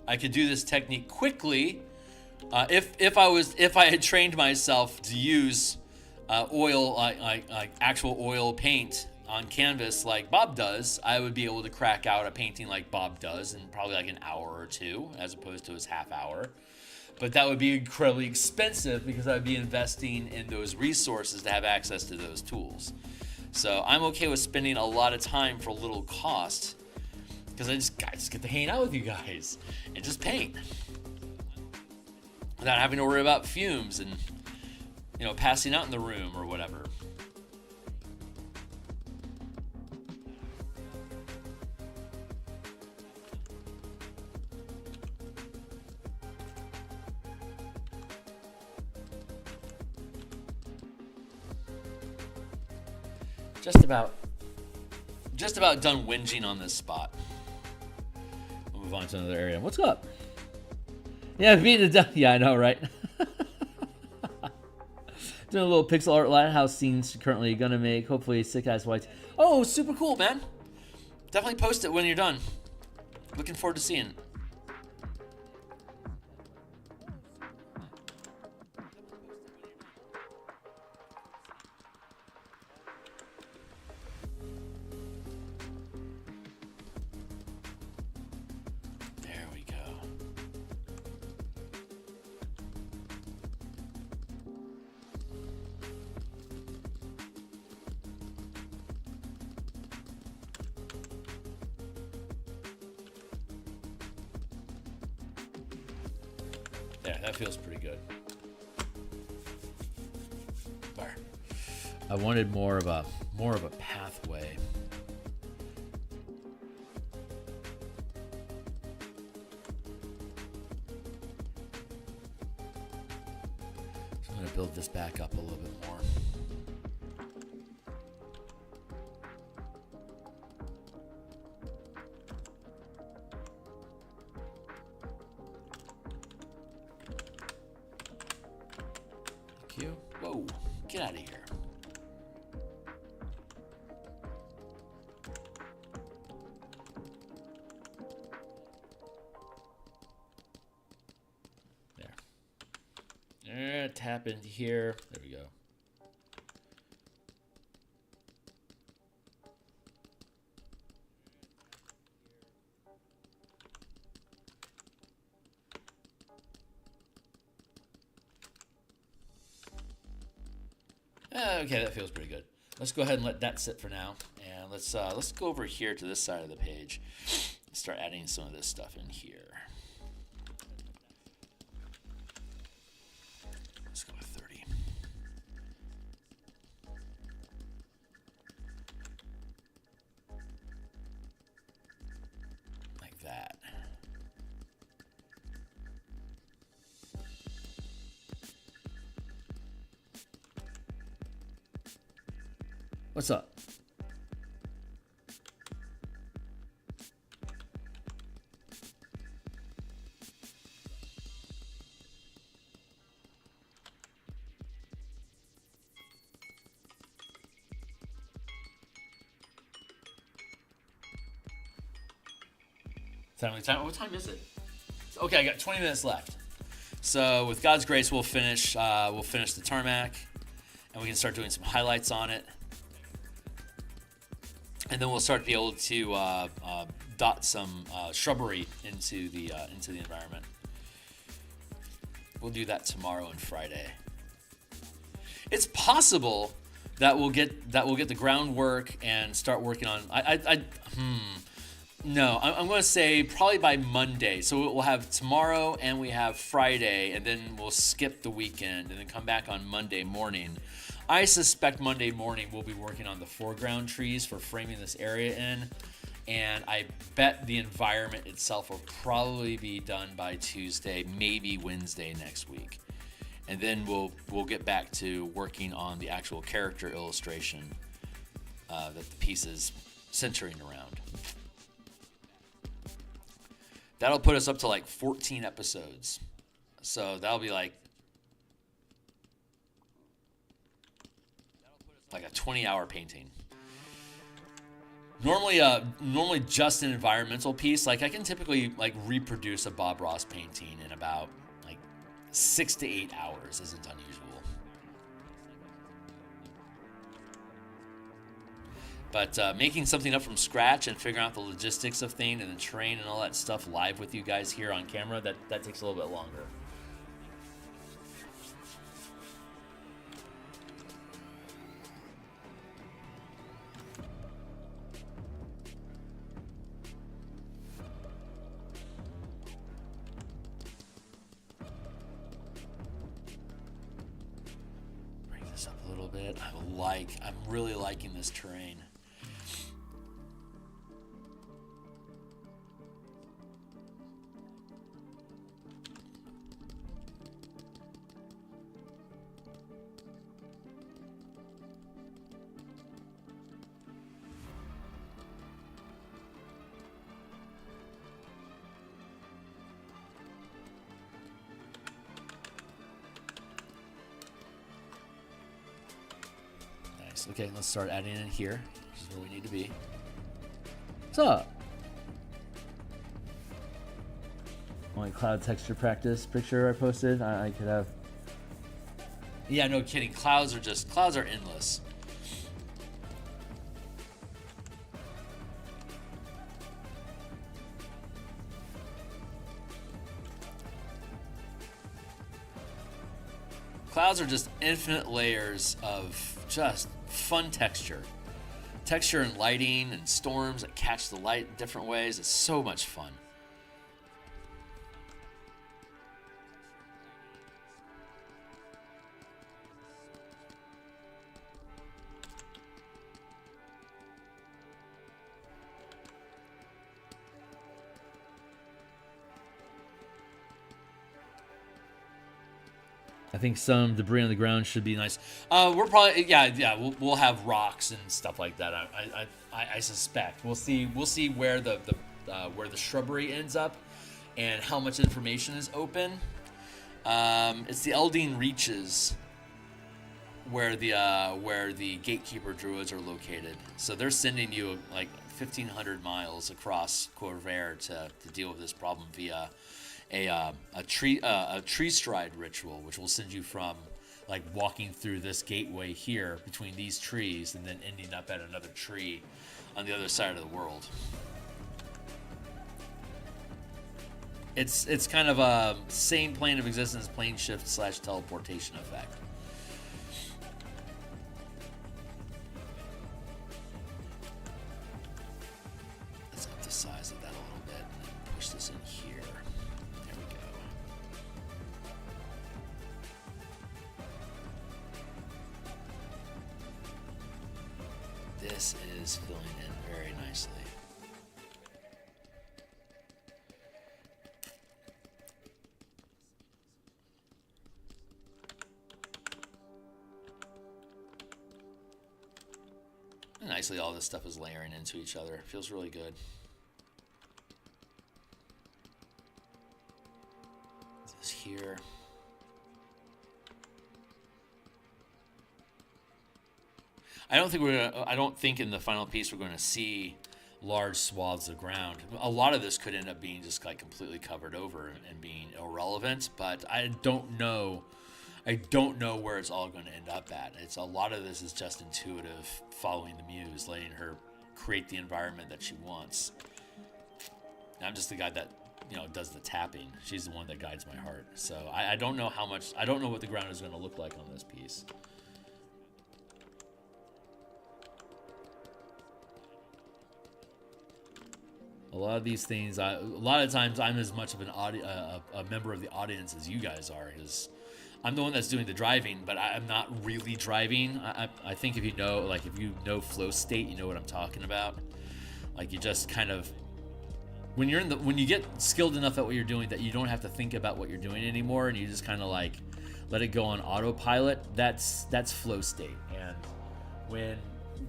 I could do this technique quickly if I had trained myself to use oil, like actual oil paint on canvas like Bob does. I would be able to crack out a painting like Bob does in probably like an hour or two, as opposed to his half hour. But that would be incredibly expensive because I'd be investing in those resources to have access to those tools. So I'm okay with spending a lot of time for little cost because I just get to hang out with you guys and just paint without having to worry about fumes and, you know, passing out in the room or whatever. Just about done whinging on this spot. We'll move on to another area. What's up? Yeah, beating it down. Yeah, I know, right? Doing a little pixel art lighthouse scenes currently gonna make. Hopefully, sick ass whites. Oh, super cool, man. Definitely post it when you're done. Looking forward to seeing. Yeah, that feels pretty good. There. I wanted more of a pathway. So I'm gonna build this back up a little bit more. Whoa, get out of here. There. Tap into here. There we go. Okay, that feels pretty good. Let's go ahead and let that sit for now, and let's go over here to this side of the page. Start adding some of this stuff in here. Let's go with 30. Like that. What's up? What time is it? Okay, I got 20 minutes left. So with God's grace, we'll finish the tarmac, and we can start doing some highlights on it, and then we'll start to be able to dot some shrubbery into the environment. We'll do that tomorrow and Friday. It's possible that we'll get the groundwork and start working on. No, I'm going to say probably by Monday. So we'll have tomorrow and we have Friday, and then we'll skip the weekend and then come back on Monday morning. I suspect Monday morning we'll be working on the foreground trees for framing this area in, and I bet the environment itself will probably be done by Tuesday, maybe Wednesday next week. And then we'll get back to working on the actual character illustration that the piece is centering around. That'll put us up to like 14 episodes. So that'll be like a 20-hour painting. Normally just an environmental piece. Like I can typically like reproduce a Bob Ross painting in about like 6 to 8 hours. Isn't unusual. But making something up from scratch and figuring out the logistics of things and the terrain and all that stuff live with you guys here on camera, that takes a little bit longer. Bring this up a little bit. I'm really liking this terrain. Okay, let's start adding it here. This is where we need to be. What's up? My cloud texture practice picture I posted. I could have. Yeah, no kidding. Clouds are endless. Clouds are just infinite layers of just fun texture and lighting and storms that catch the light in different ways. It's so much fun. I think some debris on the ground should be nice. We're probably we'll have rocks and stuff like that. I suspect we'll see where the shrubbery ends up and how much information is open. It's the Eldine Reaches where the Gatekeeper Druids are located. So they're sending you like 1,500 miles across Corvair to deal with this problem via a tree stride ritual, which will send you from like walking through this gateway here between these trees and then ending up at another tree on the other side of the world. It's kind of a same plane of existence, plane shift / teleportation effect. Let's up the size of that a little bit and then push this in here. There we go. This is filling in very nicely. Nicely, all this stuff is layering into each other. Feels really good. This here. I don't think in the final piece we're gonna see large swaths of ground. A lot of this could end up being just like completely covered over and being irrelevant, but I don't know where it's all going to end up at. A lot of this is just intuitive, following the muse, letting her create the environment that she wants. And I'm just the guy that, does the tapping. She's the one that guides my heart. So I don't know I don't know what the ground is going to look like on this piece. A lot of these things, a lot of times I'm as much of a member of the audience as you guys are, because I'm the one that's doing the driving, but I'm not really driving. I think if you know flow state, you know what I'm talking about. Like, you just kind of, when you get skilled enough at what you're doing that you don't have to think about what you're doing anymore, and you just kind of like let it go on autopilot, that's flow state. And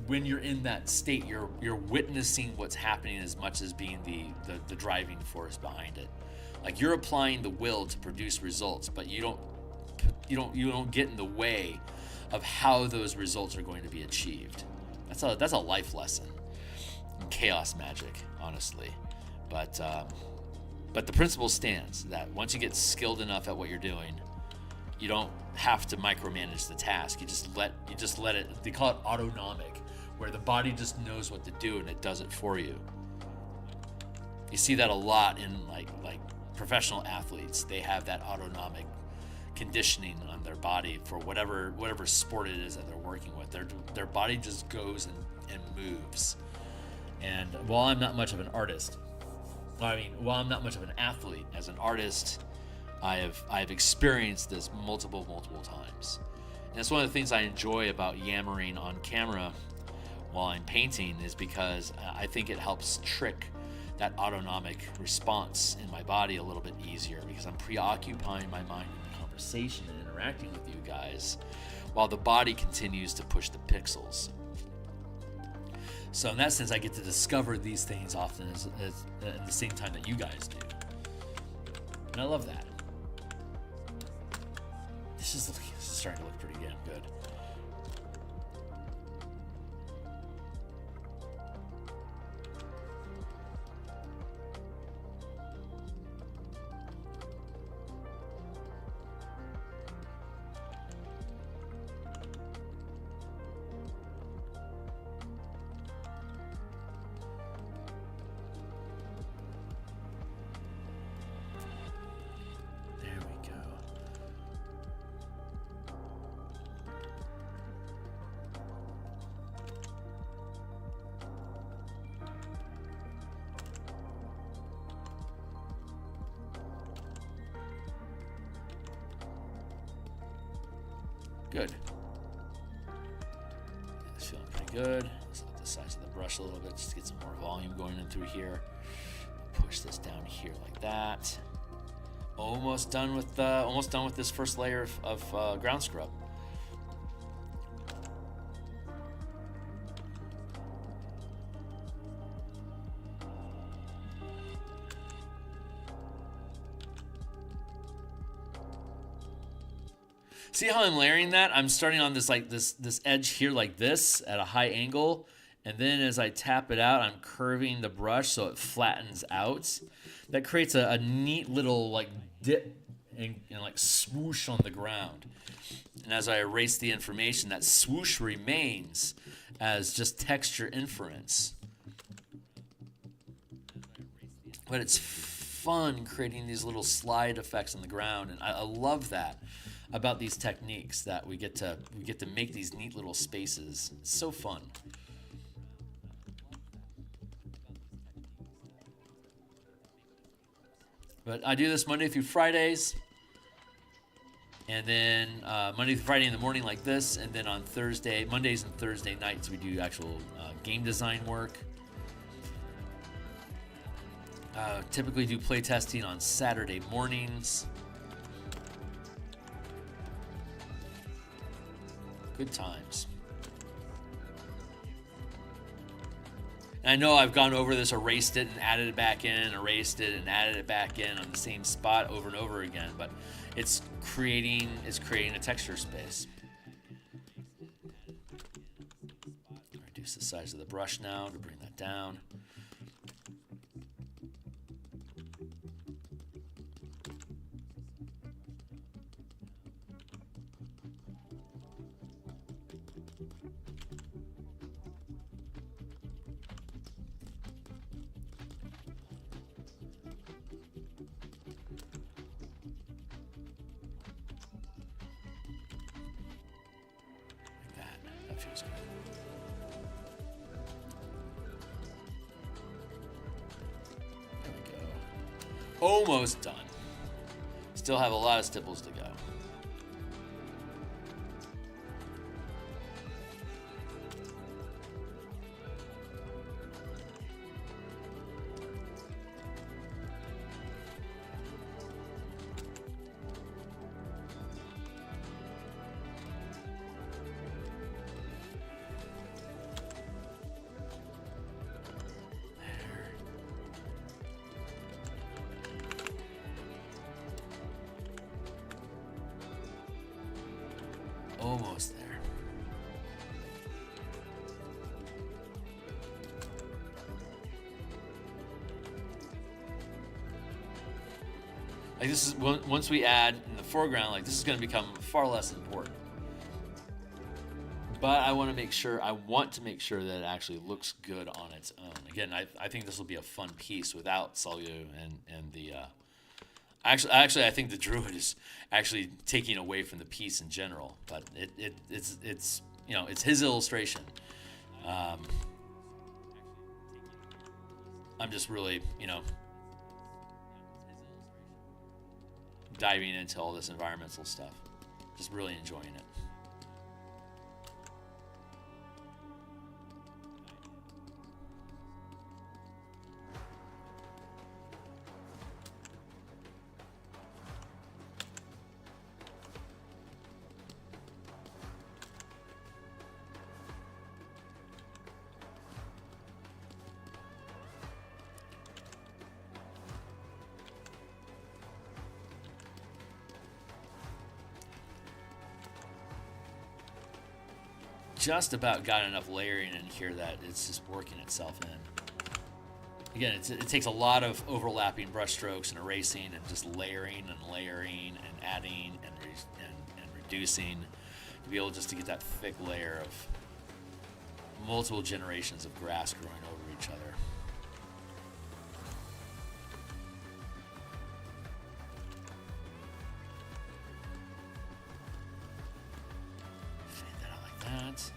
when you're in that state, you're witnessing what's happening as much as being the driving force behind it. Like, you're applying the will to produce results, but you don't get in the way of how those results are going to be achieved. That's a life lesson in chaos magic, honestly. But the principle stands that once you get skilled enough at what you're doing, you don't have to micromanage the task. You just let it. They call it autonomic, where the body just knows what to do and it does it for you. You see that a lot in like professional athletes. They have that autonomic conditioning on their body for whatever sport it is that they're working with. Their body just goes and moves. And while I'm not much of an artist, while I'm not much of an athlete, as an artist, I've experienced this multiple times. And that's one of the things I enjoy about yammering on camera while I'm painting, is because I think it helps trick that autonomic response in my body a little bit easier, because I'm preoccupying my mind in the conversation and interacting with you guys while the body continues to push the pixels. So in that sense, I get to discover these things often at the same time that you guys do. And I love that. This is starting to look pretty damn good. Good. It's feeling pretty good. Let's let the size of the brush a little bit just to get some more volume going in through here. Push this down here like that. Almost done with this first layer of ground scrub. See how I'm layering that? I'm starting on this this edge here like this at a high angle, and then as I tap it out, I'm curving the brush so it flattens out. That creates a neat little like dip and like swoosh on the ground. And as I erase the information, that swoosh remains as just texture inference. But it's fun creating these little slide effects on the ground, and I love that about these techniques, that we get to make these neat little spaces. It's so fun. But I do this Monday through Fridays, and then Monday through Friday in the morning like this, and then on Mondays and Thursday nights we do actual game design work. Typically do playtesting on Saturday mornings. Good times. And I know I've gone over this, erased it and added it back in, erased it and added it back in on the same spot over and over again, but it's creating a texture space. Reduce the size of the brush now to bring that down. That feels good. There we go. Almost done. Still have a lot of stipples to go. Almost there. Like this is once we add in the foreground, like this is going to become far less important. But I want to make sure that it actually looks good on its own. Again, I think this will be a fun piece without Selyu and the. Actually, I think the druid is actually taking away from the piece in general, but it's you know, it's his illustration. I'm just really, you know, diving into all this environmental stuff, just really enjoying it. Just about got enough layering in here that it's just working itself in. Again, it takes a lot of overlapping brush strokes and erasing and just layering and adding and reducing to be able just to get that thick layer of multiple generations of grass growing over each other. Fade that out like that.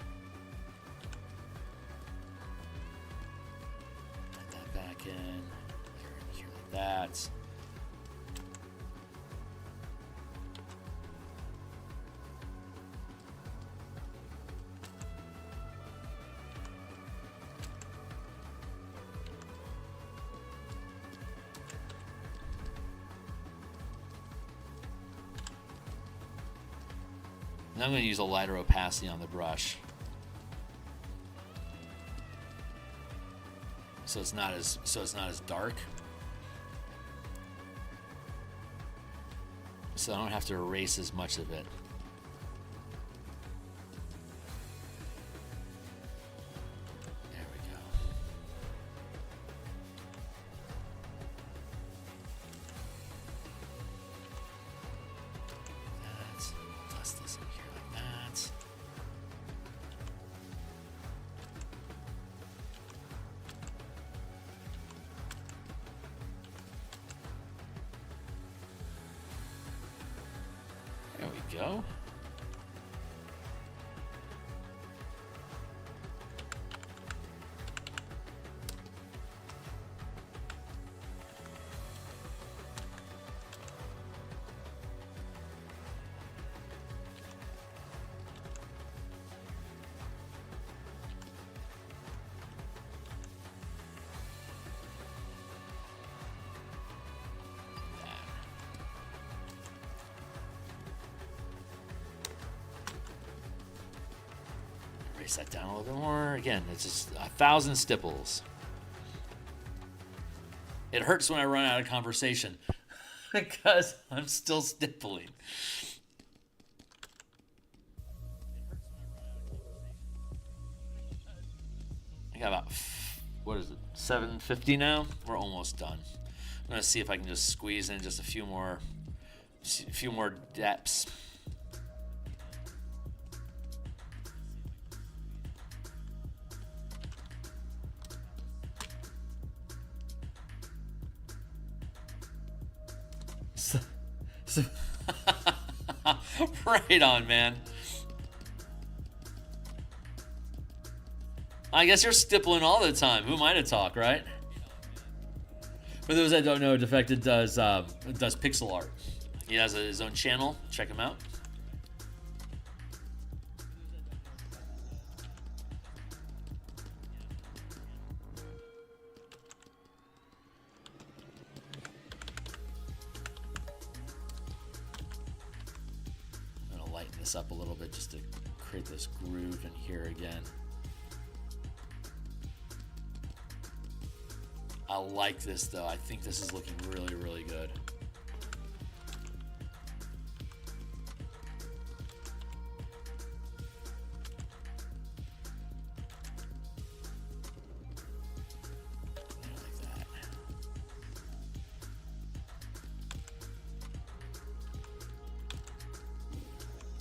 Add that back in. Here like that. And I'm going to use a lighter opacity on the brush, so it's not as dark. So I don't have to erase as much of it. There we go. Dust this in here like that. There we go. Erase that down a little bit more. Again, it's just 1,000 stipples. It hurts when I run out of conversation because I'm still stippling. I got about, what is it, 750 now? We're almost done. I'm gonna see if I can just squeeze in just a few more depths. Right on, man. I guess you're stippling all the time. Who am I to talk, right? For those that don't know, Defected does pixel art. He has his own channel. Check him out. I'm gonna lighten this up a little bit just to create this groove in here again. I like this though. I think this is looking really, really good. Like that.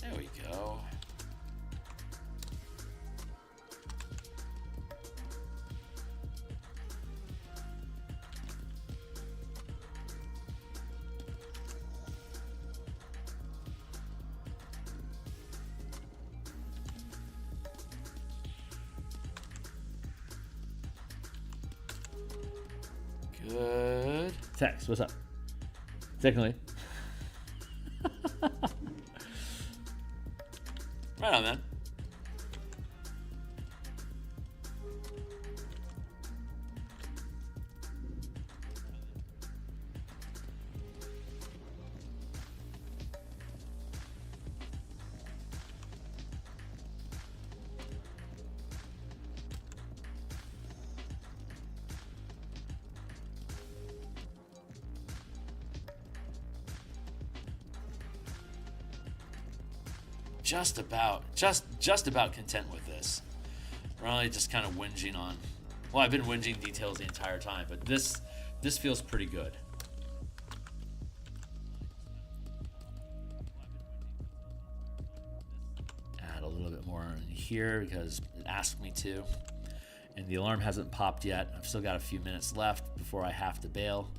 There we go. Good. Tex, what's up? Technically. Right on, man. Just about content with this. Really just kind of whinging on. Well, I've been whinging details the entire time, but this feels pretty good. Add a little bit more in here because it asked me to. And the alarm hasn't popped yet. I've still got a few minutes left before I have to bail.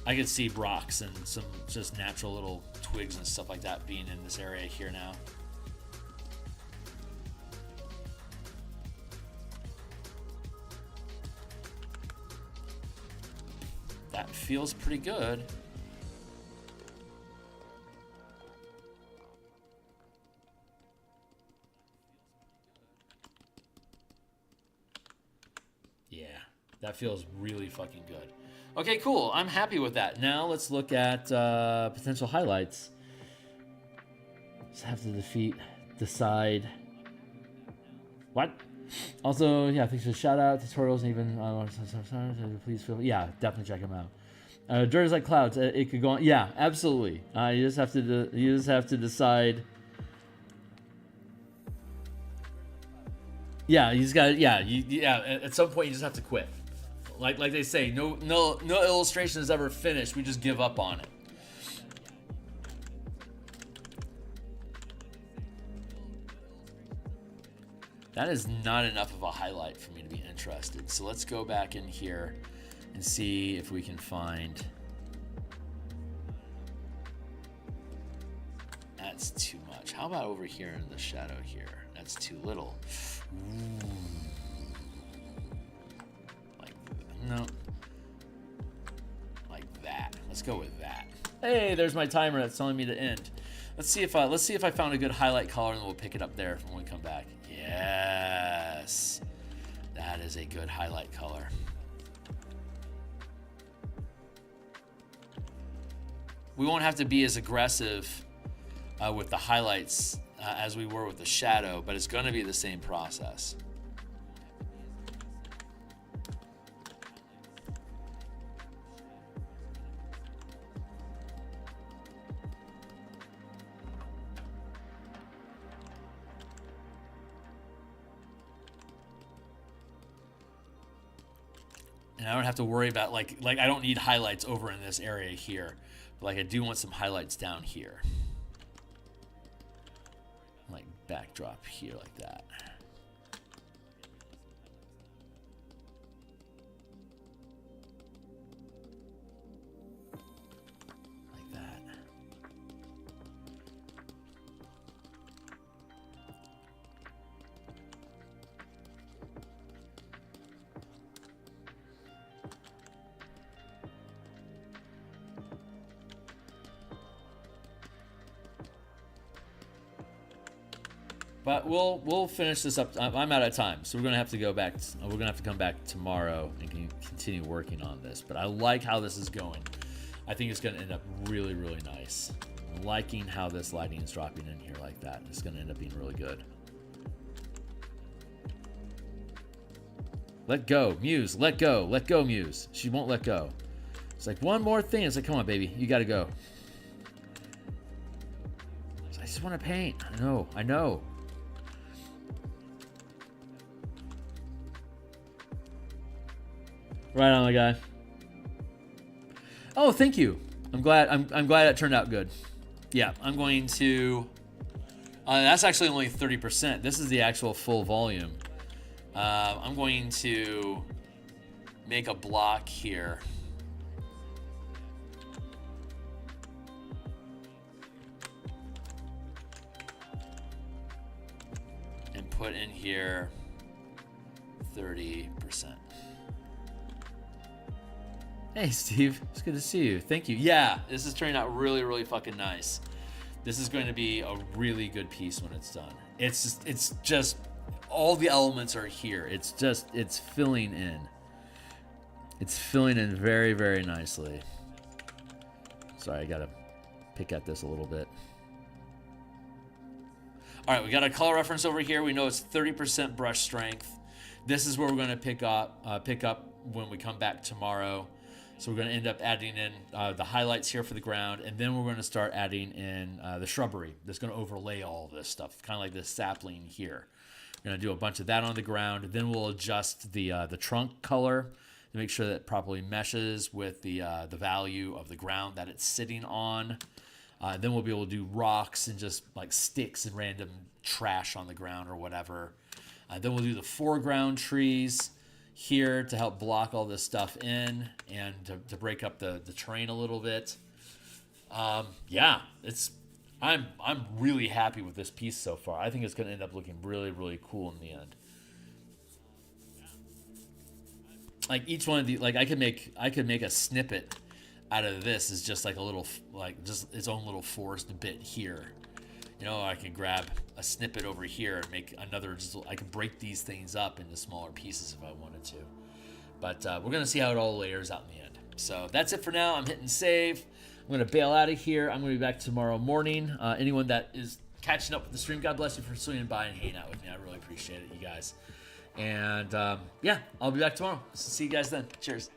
I could see rocks and some just natural little twigs and stuff like that being in this area here now. That feels pretty good. Yeah, that feels really fucking good. Okay, cool. I'm happy with that. Now let's look at potential highlights. Just have to decide. What? Also, yeah, thanks for the shout out, tutorials, and even please feel. Yeah, definitely check them out. Dirt is like clouds. It could go on. Yeah, absolutely. You just have to decide. Yeah, you just got. Yeah. At some point, you just have to quit. Like they say, no illustration is ever finished. We just give up on it. That is not enough of a highlight for me to be interested. So let's go back in here and see if we can find. That's too much. How about over here in the shadow here? That's too little. Ooh. Like, no. Like that. Let's go with that. Hey, there's my timer that's telling me to end. Let's see if I found a good highlight color, and we'll pick it up there when we come back. Yes. That is a good highlight color. We won't have to be as aggressive with the highlights as we were with the shadow, but it's going to be the same process. And I don't have to worry about like I don't need highlights over in this area here. But like I do want some highlights down here. Like backdrop here like that. Like that. But we'll finish this up. I'm out of time, so we're gonna have to go back. We're gonna have to come back tomorrow and continue working on this. But I like how this is going. I think it's gonna end up really, really nice. I'm liking how this lighting is dropping in here like that. It's gonna end up being really good. Let go, Muse. Let go. Let go, Muse. She won't let go. It's like one more thing. It's like, come on, baby, you gotta go. I just want to paint. I know. I know. Right on, my guy. Oh, thank you. I'm glad it turned out good. Yeah, I'm going to. That's actually only 30%. This is the actual full volume. I'm going to make a block here. And put in here 30%. Hey, Steve. It's good to see you. Thank you. Yeah, this is turning out really, really fucking nice. This is going to be a really good piece when it's done. It's just all the elements are here. It's filling in. It's filling in very, very nicely. Sorry, I got to pick at this a little bit. All right, we got a color reference over here. We know it's 30% brush strength. This is where we're going to pick up when we come back tomorrow. So we're going to end up adding in the highlights here for the ground, and then we're going to start adding in the shrubbery that's going to overlay all of this stuff, kind of like this sapling here. We're going to do a bunch of that on the ground. Then we'll adjust the trunk color to make sure that it properly meshes with the value of the ground that it's sitting on. Then we'll be able to do rocks and just like sticks and random trash on the ground or whatever. Then we'll do the foreground trees here to help block all this stuff in and to break up the terrain a little bit. Yeah, I'm really happy with this piece so far. I think it's going to end up looking really, really cool in the end. Like each one of the, like I could make a snippet out of this is just like a little, like just its own little forest bit here. You know, I could grab a snippet over here and make another, I could break these things up into smaller pieces if I wanted to. But we're going to see how it all layers out in the end. So that's it for now. I'm hitting save. I'm going to bail out of here. I'm going to be back tomorrow morning. Anyone that is catching up with the stream, God bless you for swinging by and hanging out with me. I really appreciate it, you guys. And yeah, I'll be back tomorrow. See you guys then. Cheers.